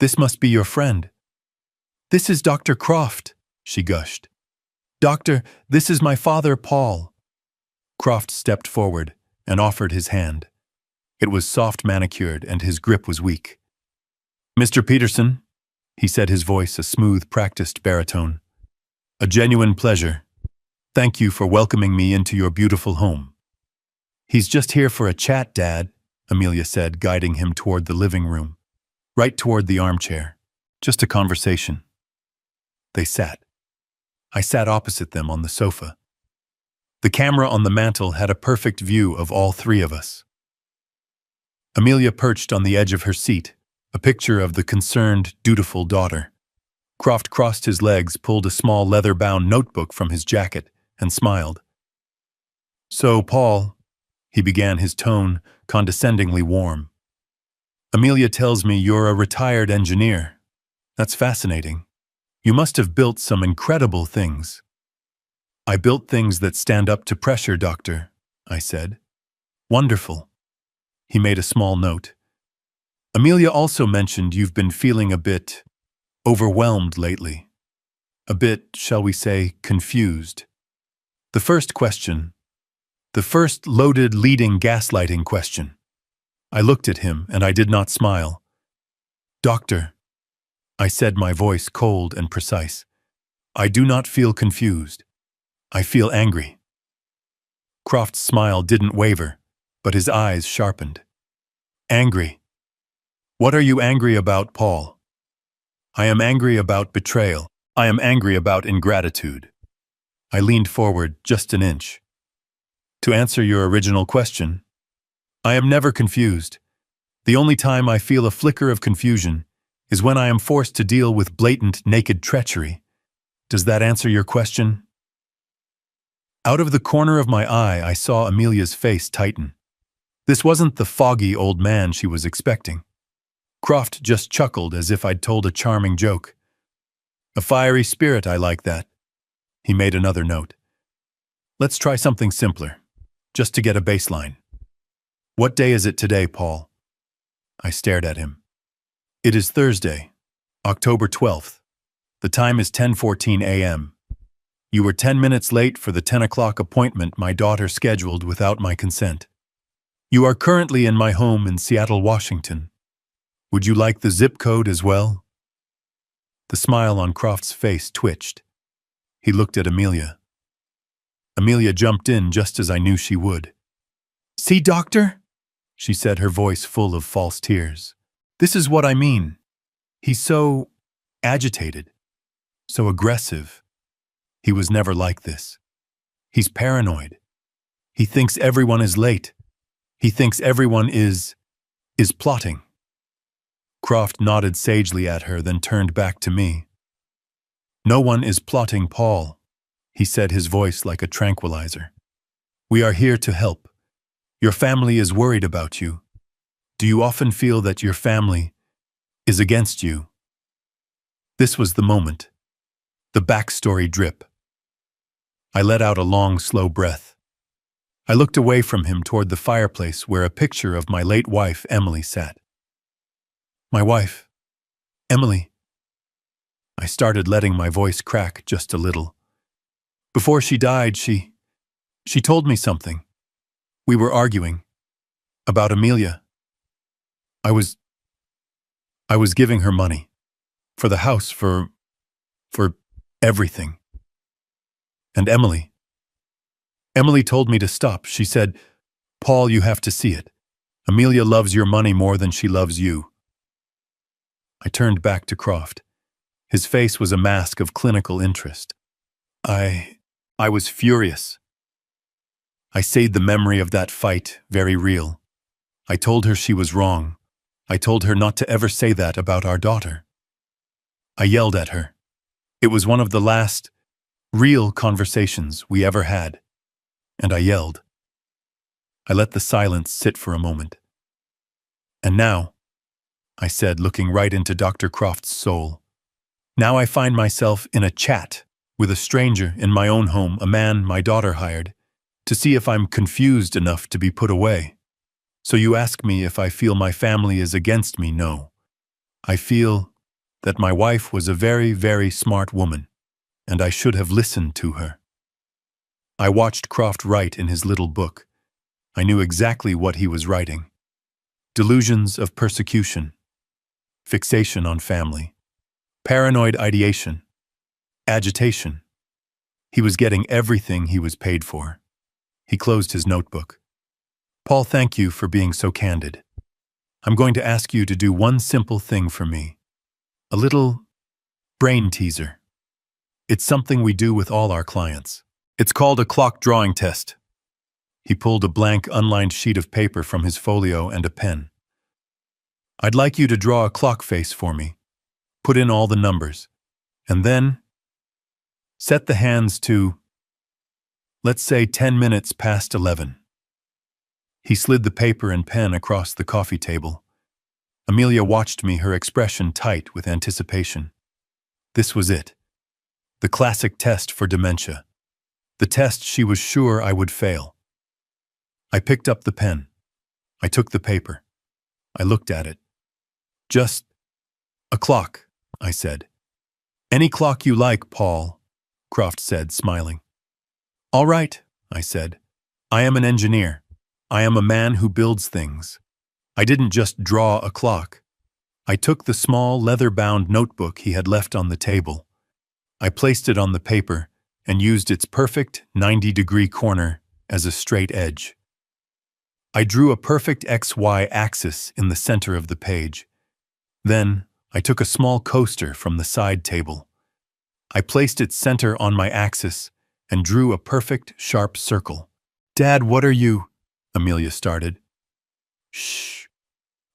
"This must be your friend." "This is Dr. Croft," she gushed. "Doctor, this is my father, Paul." Croft stepped forward and offered his hand. It was soft manicured and his grip was weak. "Mr. Peterson," he said, his voice a smooth, practiced baritone. "A genuine pleasure. Thank you for welcoming me into your beautiful home." "He's just here for a chat, Dad," Amelia said, guiding him toward the living room, right toward the armchair. "Just a conversation." They sat. I sat opposite them on the sofa. The camera on the mantel had a perfect view of all three of us. Amelia perched on the edge of her seat, a picture of the concerned, dutiful daughter. Croft crossed his legs, pulled a small leather-bound notebook from his jacket, and smiled. "So, Paul," he began, his tone condescendingly warm. "Amelia tells me you're a retired engineer. That's fascinating. You must have built some incredible things." "I built things that stand up to pressure, Doctor," I said. "Wonderful." He made a small note. "Amelia also mentioned you've been feeling a bit overwhelmed lately. A bit, shall we say, confused. The first loaded, leading, gaslighting question." I looked at him, and I did not smile. "Doctor," I said, my voice cold and precise, "I do not feel confused. I feel angry." Croft's smile didn't waver, but his eyes sharpened. "Angry? What are you angry about, Paul?" "I am angry about betrayal. I am angry about ingratitude." I leaned forward just an inch. "To answer your original question, I am never confused. The only time I feel a flicker of confusion is when I am forced to deal with blatant, naked treachery. Does that answer your question?" Out of the corner of my eye, I saw Amelia's face tighten. This wasn't the foggy old man she was expecting. Croft just chuckled as if I'd told a charming joke. "A fiery spirit, I like that." He made another note. "Let's try something simpler, just to get a baseline. What day is it today, Paul?" I stared at him. "It is Thursday, October 12th. The time is 10:14 a.m. You were 10 minutes late for the 10 o'clock appointment my daughter scheduled without my consent. You are currently in my home in Seattle, Washington. Would you like the zip code as well?" The smile on Croft's face twitched. He looked at Amelia. Amelia jumped in just as I knew she would. "See, Doctor?" she said, her voice full of false tears. "This is what I mean. He's so agitated, so aggressive. He was never like this. He's paranoid. He thinks everyone is late. He thinks everyone is plotting." Croft nodded sagely at her, then turned back to me. "No one is plotting, Paul," he said, his voice like a tranquilizer. "We are here to help. Your family is worried about you. Do you often feel that your family is against you?" This was the moment. The backstory drip. I let out a long, slow breath. I looked away from him toward the fireplace where a picture of my late wife, Emily, sat. My wife, Emily. I started letting my voice crack just a little. Before she died, she told me something. We were arguing. About Amelia. I was giving her money. For the house, for everything. And Emily told me to stop. She said, "Paul, you have to see it. Amelia loves your money more than she loves you." I turned back to Croft. His face was a mask of clinical interest. I was furious. I said the memory of that fight very real. I told her she was wrong. I told her not to ever say that about our daughter. I yelled at her. It was one of the last real conversations we ever had. And I yelled. I let the silence sit for a moment. "And now," I said, looking right into Dr. Croft's soul, "now I find myself in a chat with a stranger in my own home, a man my daughter hired, to see if I'm confused enough to be put away. So you ask me if I feel my family is against me? No. I feel that my wife was a very, very smart woman, and I should have listened to her." I watched Croft write in his little book. I knew exactly what he was writing. Delusions of persecution, fixation on family, paranoid ideation, agitation. He was getting everything he was paid for. He closed his notebook. "Paul, thank you for being so candid. I'm going to ask you to do one simple thing for me. A little brain teaser. It's something we do with all our clients. It's called a clock drawing test." He pulled a blank, unlined sheet of paper from his folio and a pen. "I'd like you to draw a clock face for me. Put in all the numbers. And then set the hands to, let's say, 10 minutes past 11. He slid the paper and pen across the coffee table. Amelia watched me, her expression tight with anticipation. This was it. The classic test for dementia. The test she was sure I would fail. I picked up the pen. I took the paper. I looked at it. "Just a clock," I said. "Any clock you like, Paul," Croft said, smiling. "All right," I said. "I am an engineer. I am a man who builds things. I didn't just draw a clock. I took the small leather-bound notebook he had left on the table. I placed it on the paper and used its perfect 90-degree corner as a straight edge. I drew a perfect XY axis in the center of the page. Then I took a small coaster from the side table. I placed its center on my axis and drew a perfect, sharp circle. "Dad, what are you?" Amelia started. "Shh,"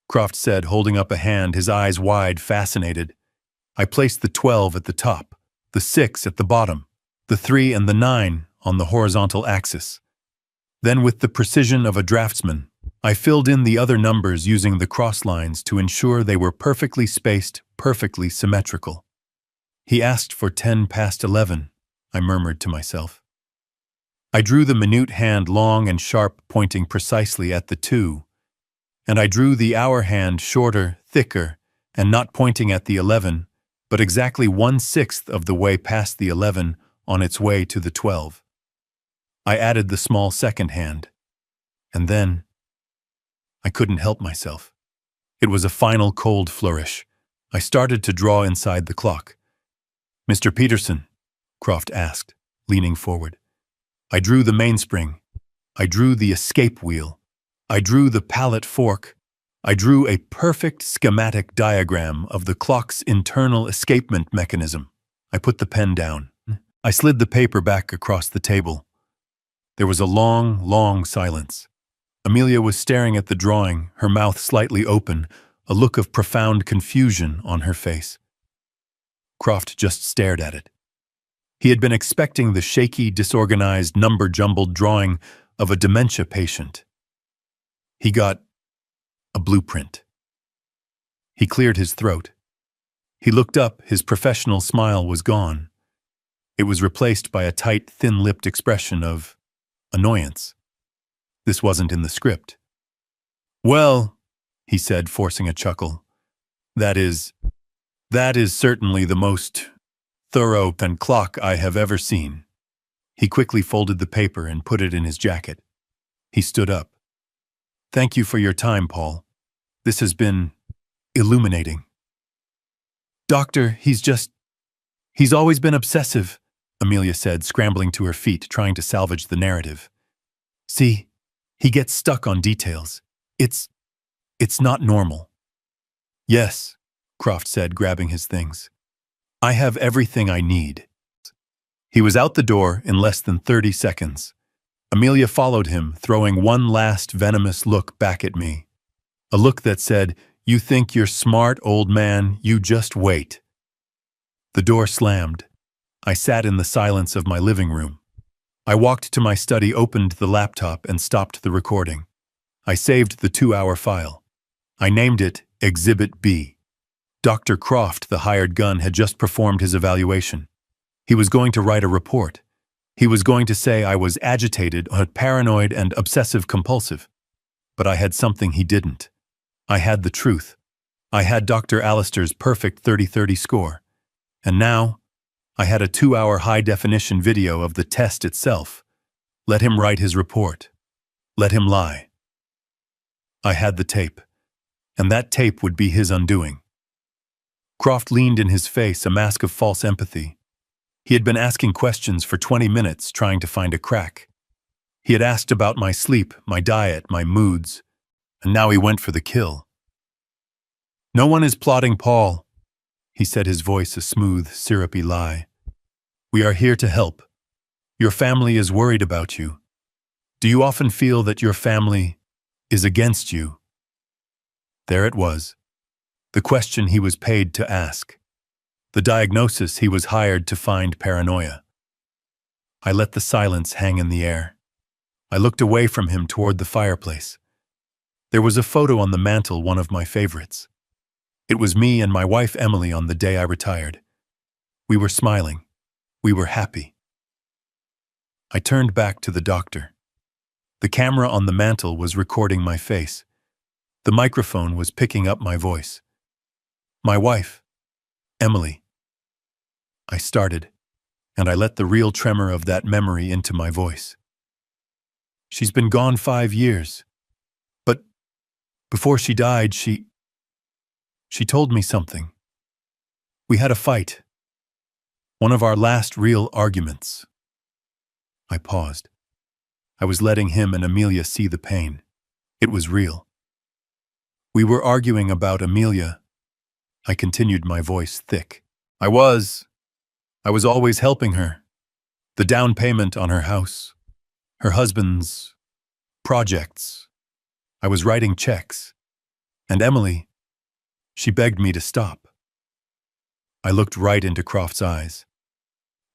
Croft said, holding up a hand, his eyes wide, fascinated. I placed the 12 at the top, the 6 at the bottom, the 3 and the 9 on the horizontal axis. Then, with the precision of a draftsman, I filled in the other numbers using the cross lines to ensure they were perfectly spaced, perfectly symmetrical. "He asked for 10 past 11, I murmured to myself. I drew the minute hand long and sharp, pointing precisely at the 2, and I drew the hour hand shorter, thicker, and not pointing at the 11, but exactly 1/6 of the way past the 11 on its way to the 12. I added the small second hand, and then I couldn't help myself. It was a final cold flourish. I started to draw inside the clock. "Mr. Peterson," Croft asked, leaning forward. I drew the mainspring. I drew the escape wheel. I drew the pallet fork. I drew a perfect schematic diagram of the clock's internal escapement mechanism. I put the pen down. I slid the paper back across the table. There was a long, long silence. Amelia was staring at the drawing, her mouth slightly open, a look of profound confusion on her face. Croft just stared at it. He had been expecting the shaky, disorganized, number-jumbled drawing of a dementia patient. He got a blueprint. He cleared his throat. He looked up, his professional smile was gone. It was replaced by a tight, thin-lipped expression of annoyance. This wasn't in the script. "Well," he said, forcing a chuckle, that is certainly the most thorough pen clock I have ever seen." He quickly folded the paper and put it in his jacket. He stood up. "Thank you for your time, Paul. This has been illuminating." "Doctor, he's always been obsessive," Amelia said, scrambling to her feet, trying to salvage the narrative. "See, he gets stuck on details. It's not normal." "Yes," Croft said, grabbing his things. "I have everything I need." He was out the door in less than 30 seconds. Amelia followed him, throwing one last venomous look back at me. A look that said, "You think you're smart, old man, you just wait." The door slammed. I sat in the silence of my living room. I walked to my study, opened the laptop, and stopped the recording. I saved the 2-hour file. I named it Exhibit B. Dr. Croft, the hired gun, had just performed his evaluation. He was going to write a report. He was going to say I was agitated, paranoid, and obsessive-compulsive. But I had something he didn't. I had the truth. I had Dr. Allister's perfect 30-30 score. And now, I had a 2-hour high-definition video of the test itself. Let him write his report. Let him lie. I had the tape. And that tape would be his undoing. Croft leaned in his face, a mask of false empathy. He had been asking questions for 20 minutes, trying to find a crack. He had asked about my sleep, my diet, my moods, and now he went for the kill. "No one is plotting, Paul," he said, his voice a smooth, syrupy lie. "We are here to help. Your family is worried about you. Do you often feel that your family is against you?" There it was. The question he was paid to ask. The diagnosis he was hired to find: paranoia. I let the silence hang in the air. I looked away from him toward the fireplace. There was a photo on the mantel, one of my favorites. It was me and my wife Emily on the day I retired. We were smiling. We were happy. I turned back to the doctor. The camera on the mantel was recording my face. The microphone was picking up my voice. "My wife, Emily." I started, and I let the real tremor of that memory into my voice. "She's been gone 5 years. But before she died, she told me something. We had a fight. One of our last real arguments." I paused. I was letting him and Amelia see the pain. It was real. "We were arguing about Amelia." I continued, my voice thick. I was always helping her. The down payment on her house. Her husband's projects. I was writing checks. And Emily, she begged me to stop. I looked right into Croft's eyes.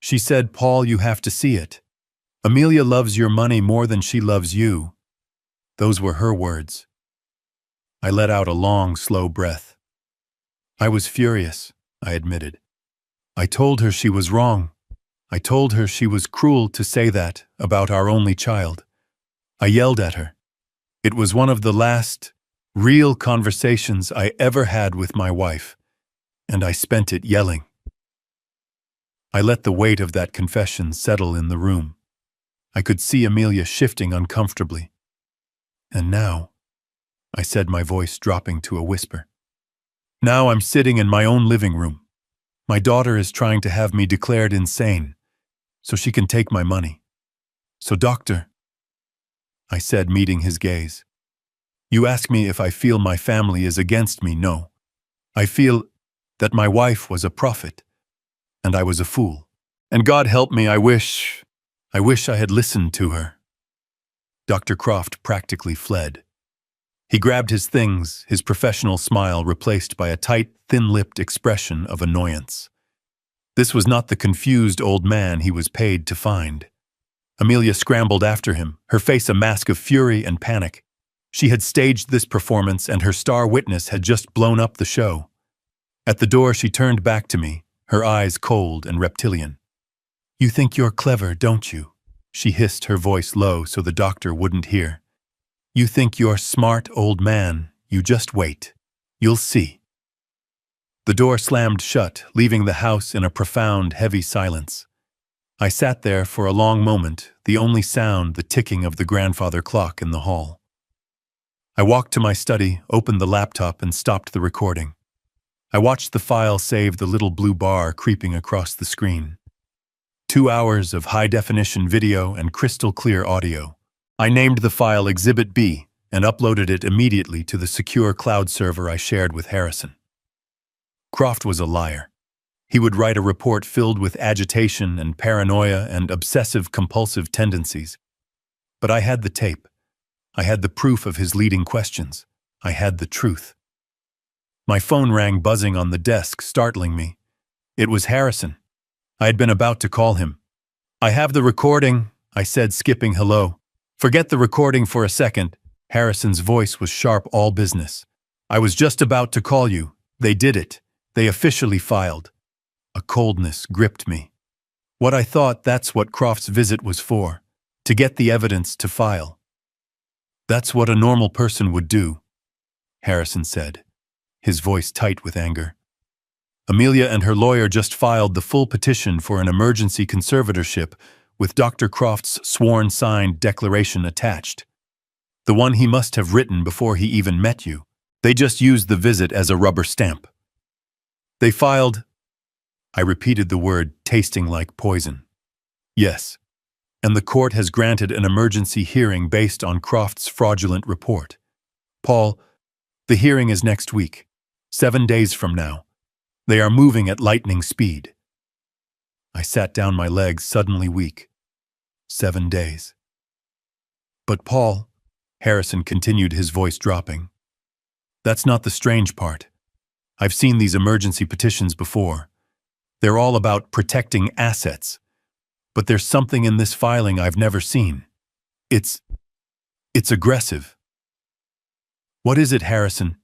She said, "Paul, you have to see it. Amelia loves your money more than she loves you." Those were her words. I let out a long, slow breath. I was furious, I admitted. I told her she was wrong. I told her she was cruel to say that about our only child. I yelled at her. It was one of the last real conversations I ever had with my wife, and I spent it yelling. I let the weight of that confession settle in the room. I could see Amelia shifting uncomfortably. "And now," I said, my voice dropping to a whisper, "now I'm sitting in my own living room. My daughter is trying to have me declared insane, so she can take my money. So, doctor," I said, meeting his gaze, "you ask me if I feel my family is against me. No. I feel that my wife was a prophet, and I was a fool. And God help me, I wish I had listened to her." Dr. Croft practically fled. He grabbed his things, his professional smile replaced by a tight, thin-lipped expression of annoyance. This was not the confused old man he was paid to find. Amelia scrambled after him, her face a mask of fury and panic. She had staged this performance, and her star witness had just blown up the show. At the door, she turned back to me, her eyes cold and reptilian. You think you're clever, don't you? She hissed, her voice low so the doctor wouldn't hear. You think you're smart, old man. You just wait. You'll see. The door slammed shut, leaving the house in a profound, heavy silence. I sat there for a long moment, the only sound the ticking of the grandfather clock in the hall. I walked to my study, opened the laptop, and stopped the recording. I watched the file save the little blue bar creeping across the screen. 2 hours of high-definition video and crystal-clear audio. I named the file Exhibit B and uploaded it immediately to the secure cloud server I shared with Harrison. Croft was a liar. He would write a report filled with agitation and paranoia and obsessive-compulsive tendencies. But I had the tape. I had the proof of his leading questions. I had the truth. My phone rang buzzing on the desk, startling me. It was Harrison. I had been about to call him. I have the recording, I said, skipping hello. Forget the recording for a second. Harrison's voice was sharp, all business. I was just about to call you. They did it. They officially filed. A coldness gripped me. What I thought, that's what Croft's visit was for. To get the evidence to file. That's what a normal person would do, Harrison said, his voice tight with anger. Amelia and her lawyer just filed the full petition for an emergency conservatorship with Dr. Croft's sworn signed declaration attached. The one he must have written before he even met you. They just used the visit as a rubber stamp. They filed. I repeated the word, tasting like poison. Yes. And the court has granted an emergency hearing based on Croft's fraudulent report. Paul, the hearing is next week, 7 days from now. They are moving at lightning speed. I sat down, my legs suddenly weak. 7 days. But Paul, Harrison continued, his voice dropping. That's not the strange part. I've seen these emergency petitions before. They're all about protecting assets. But there's something in this filing I've never seen. It's aggressive. What is it, Harrison?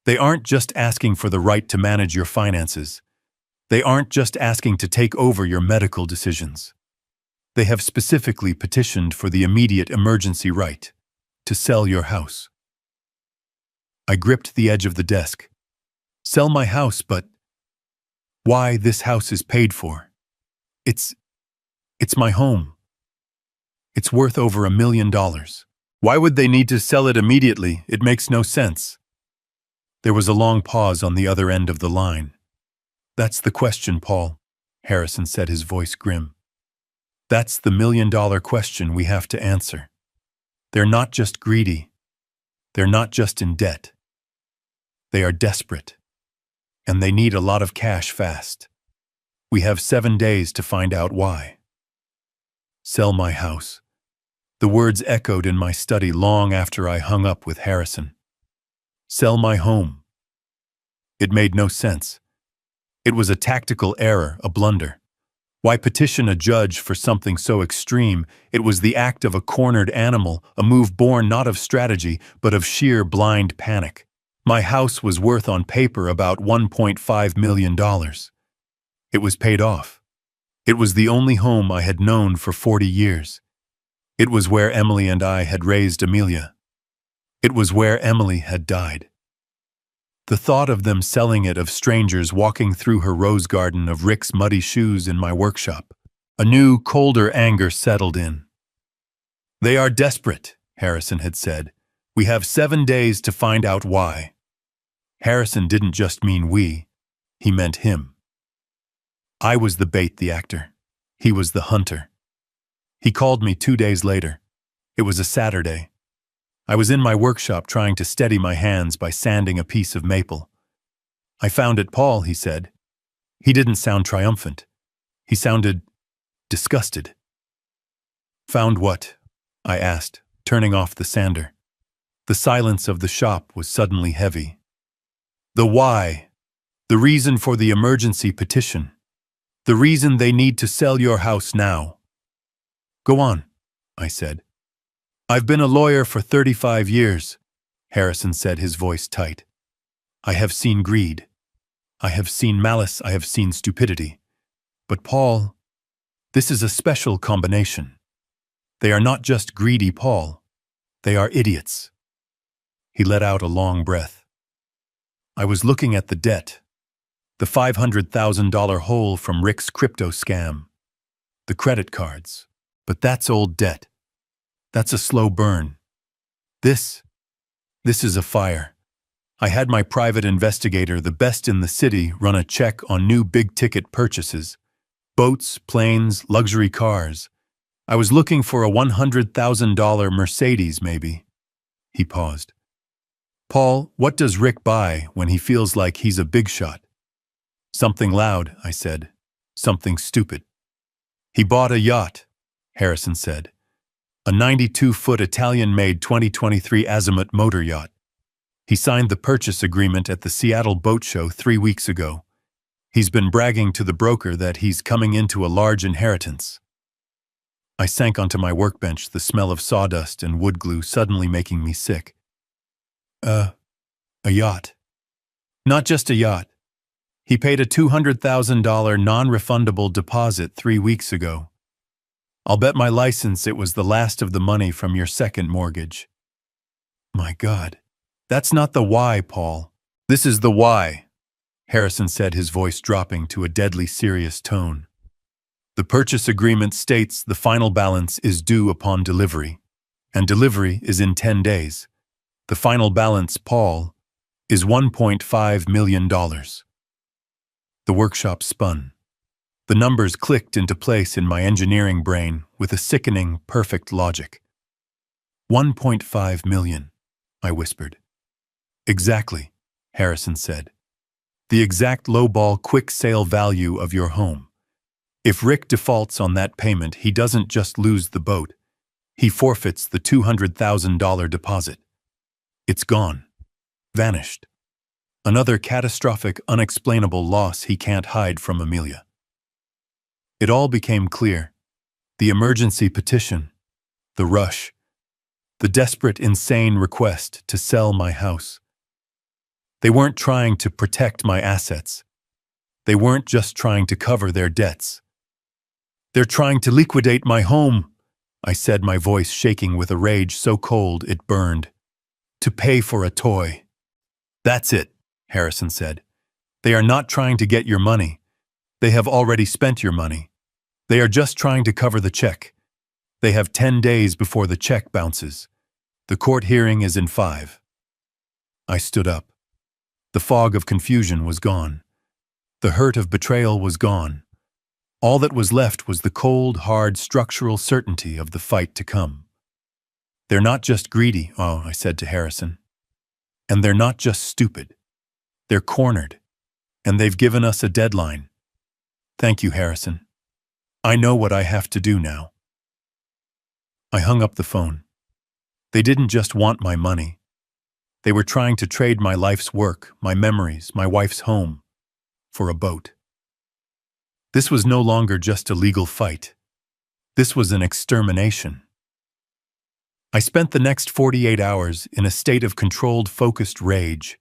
They aren't just asking for the right to manage your finances. They aren't just asking to take over your medical decisions. They have specifically petitioned for the immediate emergency right to sell your house. I gripped the edge of the desk. Sell my house, but why? This house is paid for. It's my home. It's worth over $1 million. Why would they need to sell it immediately? It makes no sense. There was a long pause on the other end of the line. That's the question, Paul, Harrison said, his voice grim. That's the $1 million question we have to answer. They're not just greedy. They're not just in debt. They are desperate. And they need a lot of cash fast. We have 7 days to find out why. Sell my house. The words echoed in my study long after I hung up with Harrison. Sell my home. It made no sense. It was a tactical error, a blunder. Why petition a judge for something so extreme? It was the act of a cornered animal, a move born not of strategy, but of sheer blind panic. My house was worth on paper about $1.5 million. It was paid off. It was the only home I had known for 40 years. It was where Emily and I had raised Amelia. It was where Emily had died. The thought of them selling it, of strangers walking through her rose garden, of Rick's muddy shoes in my workshop, a new, colder anger settled in. They are desperate, Harrison had said. We have 7 days to find out why. Harrison didn't just mean we, he meant him. I was the bait, the actor. He was the hunter. He called me 2 days later. It was a Saturday. I was in my workshop trying to steady my hands by sanding a piece of maple. I found it, Paul, he said. He didn't sound triumphant. He sounded disgusted. Found what? I asked, turning off the sander. The silence of the shop was suddenly heavy. The why. The reason for the emergency petition. The reason they need to sell your house now. Go on, I said. I've been a lawyer for 35 years, Harrison said, his voice tight. I have seen greed. I have seen malice. I have seen stupidity. But Paul, This is a special combination. They are not just greedy, Paul. They are idiots. He let out a long breath. I was looking at the debt, the $500,000 hole from Rick's crypto scam, the credit cards. But that's old debt. That's a slow burn. This is a fire. I had my private investigator, the best in the city, run a check on new big-ticket purchases. Boats, planes, luxury cars. I was looking for a $100,000 Mercedes, maybe. He paused. Paul, what does Rick buy when he feels like he's a big shot? Something loud, I said. Something stupid. He bought a yacht, Harrison said. A 92-foot Italian-made 2023 Azimuth motor yacht. He signed the purchase agreement at the Seattle Boat Show 3 weeks ago. He's been bragging to the broker that he's coming into a large inheritance. I sank onto my workbench, the smell of sawdust and wood glue suddenly making me sick. A yacht. Not just a yacht. He paid a $200,000 non-refundable deposit 3 weeks ago. I'll bet my license it was the last of the money from your second mortgage. My God, that's not the why, Paul. This is the why, Harrison said, his voice dropping to a deadly serious tone. The purchase agreement states the final balance is due upon delivery, and delivery is in 10 days. The final balance, Paul, is $1.5 million. The workshop spun. The numbers clicked into place in my engineering brain with a sickening, perfect logic. 1.5 million, I whispered. Exactly, Harrison said. The exact lowball quick sale value of your home. If Rick defaults on that payment, he doesn't just lose the boat. He forfeits the $200,000 deposit. It's gone. Vanished. Another catastrophic, unexplainable loss he can't hide from Amelia. It all became clear. The emergency petition, the rush, the desperate, insane request to sell my house. They weren't trying to protect my assets. They weren't just trying to cover their debts. They're trying to liquidate my home, I said, my voice shaking with a rage so cold it burned. To pay for a toy. That's it, Harrison said. They are not trying to get your money. They have already spent your money. They are just trying to cover the check. They have 10 days before the check bounces. The court hearing is in 5. I stood up. The fog of confusion was gone. The hurt of betrayal was gone. All that was left was the cold, hard, structural certainty of the fight to come. They're not just greedy, I said to Harrison. And they're not just stupid. They're cornered. And they've given us a deadline. Thank you, Harrison. I know what I have to do now. I hung up the phone. They didn't just want my money. They were trying to trade my life's work, my memories, my wife's home, for a boat. This was no longer just a legal fight. This was an extermination. I spent the next 48 hours in a state of controlled, focused rage.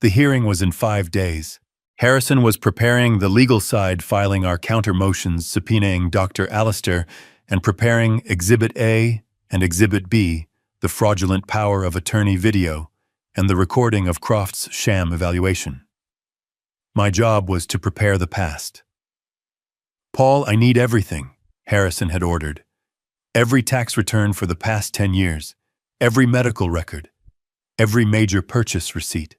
The hearing was in 5 days. Harrison was preparing the legal side, filing our counter motions subpoenaing Dr. Allister and preparing Exhibit A and Exhibit B, the fraudulent power of attorney video, and the recording of Croft's sham evaluation. My job was to prepare the past. Paul, I need everything, Harrison had ordered. Every tax return for the past 10 years, every medical record, every major purchase receipt.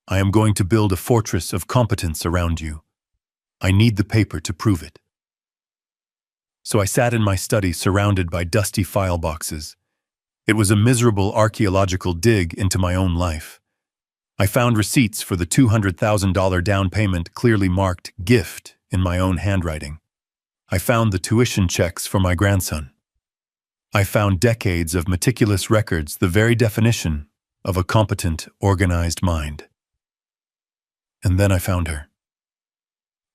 I am going to build a fortress of competence around you. I need the paper to prove it. So I sat in my study surrounded by dusty file boxes. It was a miserable archaeological dig into my own life. I found receipts for the $200,000 down payment clearly marked gift in my own handwriting. I found the tuition checks for my grandson. I found decades of meticulous records, the very definition of a competent, organized mind. And then I found her.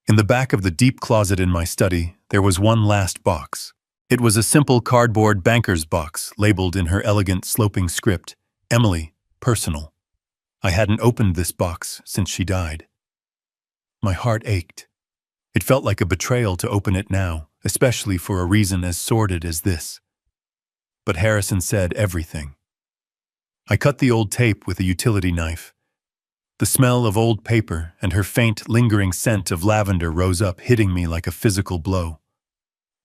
In the back of the deep closet in my study, there was one last box. It was a simple cardboard banker's box labeled in her elegant sloping script, Emily, personal. I hadn't opened this box since she died. My heart ached. It felt like a betrayal to open it now, especially for a reason as sordid as this. But Harrison said everything. I cut the old tape with a utility knife. The smell of old paper and her faint, lingering scent of lavender rose up, hitting me like a physical blow.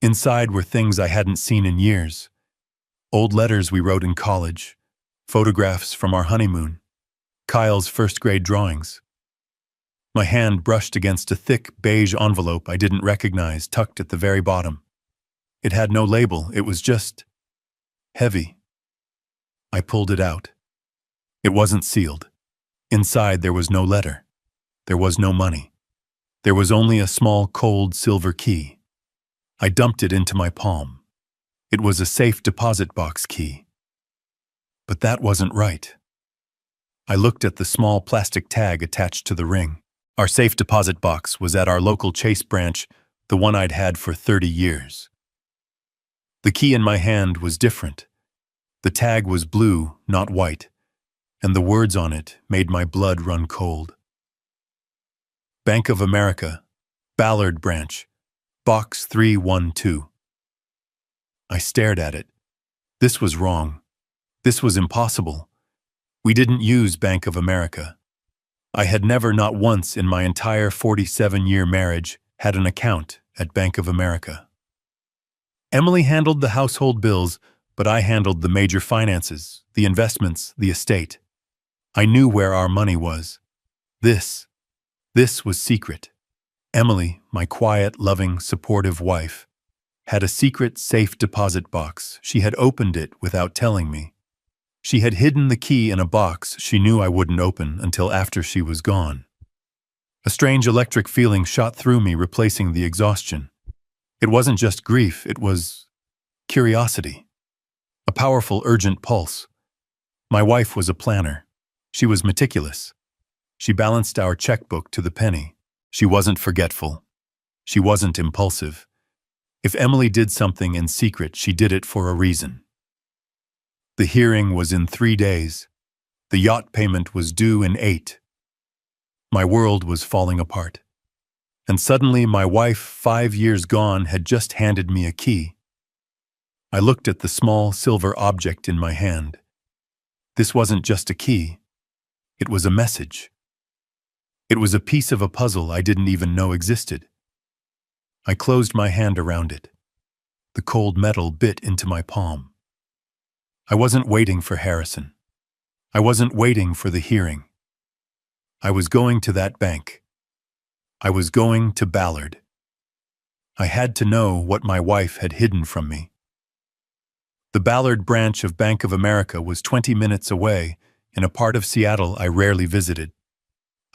Inside were things I hadn't seen in years. Old letters we wrote in college, photographs from our honeymoon, Kyle's first-grade drawings. My hand brushed against a thick, beige envelope I didn't recognize, tucked at the very bottom. It had no label, it was just heavy. I pulled it out. It wasn't sealed. Inside there was no letter. There was no money. There was only a small, cold silver key. I dumped it into my palm. It was a safe deposit box key. But that wasn't right. I looked at the small plastic tag attached to the ring. Our safe deposit box was at our local Chase branch, the one I'd had for 30 years. The key in my hand was different. The tag was blue, not white, and the words on it made my blood run cold. Bank of America, Ballard Branch, Box 312. I stared at it. This was wrong. This was impossible. We didn't use Bank of America. I had never, not once in my entire 47-year marriage, had an account at Bank of America. Emily handled the household bills, but I handled the major finances, the investments, the estate. I knew where our money was. This was secret. Emily, my quiet, loving, supportive wife, had a secret safe deposit box. She had opened it without telling me. She had hidden the key in a box she knew I wouldn't open until after she was gone. A strange electric feeling shot through me, replacing the exhaustion. It wasn't just grief, it was curiosity. A powerful, urgent pulse. My wife was a planner. She was meticulous. She balanced our checkbook to the penny. She wasn't forgetful. She wasn't impulsive. If Emily did something in secret, she did it for a reason. The hearing was in 3 days. The yacht payment was due in 8. My world was falling apart. And suddenly my wife, 5 years gone, had just handed me a key. I looked at the small silver object in my hand. This wasn't just a key. It was a message. It was a piece of a puzzle I didn't even know existed. I closed my hand around it. The cold metal bit into my palm. I wasn't waiting for Harrison. I wasn't waiting for the hearing. I was going to that bank. I was going to Ballard. I had to know what my wife had hidden from me. The Ballard branch of Bank of America was 20 minutes away, in a part of Seattle I rarely visited.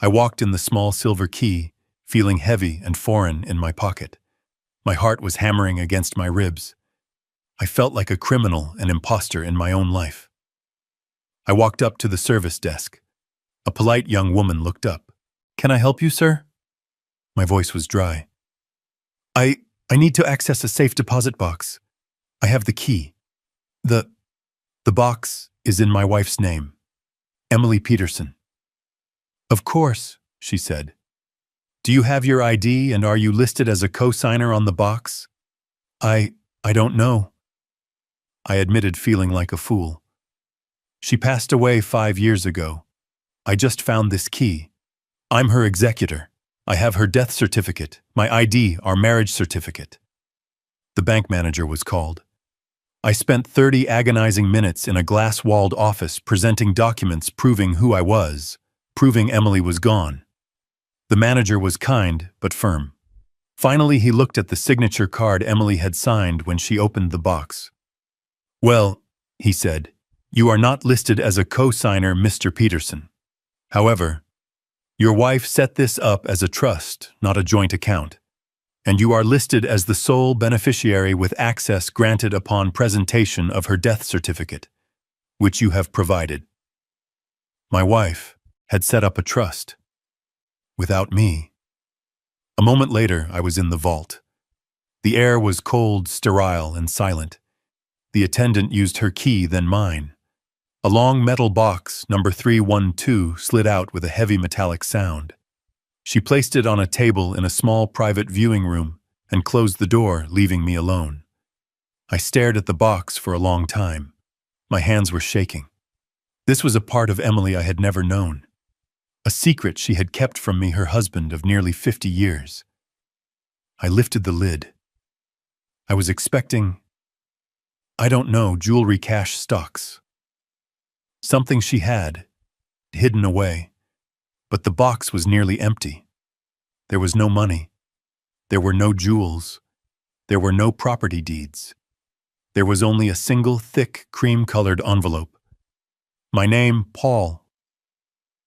I walked in the small silver key, feeling heavy and foreign in my pocket. My heart was hammering against my ribs. I felt like a criminal, an imposter in my own life. I walked up to the service desk. A polite young woman looked up. "Can I help you, sir?" My voice was dry. I need to access a safe deposit box. I have the key. The box is in my wife's name, Emily Peterson." "Of course," she said. "Do you have your ID and are you listed as a co-signer on the box?" I don't know." I admitted, feeling like a fool. "She passed away 5 years ago. I just found this key. I'm her executor. I have her death certificate, my ID, our marriage certificate." The bank manager was called. I spent 30 agonizing minutes in a glass-walled office presenting documents proving who I was, proving Emily was gone. The manager was kind but firm. Finally, he looked at the signature card Emily had signed when she opened the box. "Well," he said, "you are not listed as a co-signer, Mr. Peterson. However, your wife set this up as a trust, not a joint account, and you are listed as the sole beneficiary with access granted upon presentation of her death certificate, which you have provided." My wife had set up a trust. Without me. A moment later, I was in the vault. The air was cold, sterile, and silent. The attendant used her key, then mine. A long metal box, number 312, slid out with a heavy metallic sound. She placed it on a table in a small private viewing room and closed the door, leaving me alone. I stared at the box for a long time. My hands were shaking. This was a part of Emily I had never known. A secret she had kept from me, her husband of nearly 50 years. I lifted the lid. I was expecting, I don't know, jewelry, cash, stocks. Something she had hidden away. But the box was nearly empty. There was no money. There were no jewels. There were no property deeds. There was only a single thick, cream-colored envelope. My name, Paul,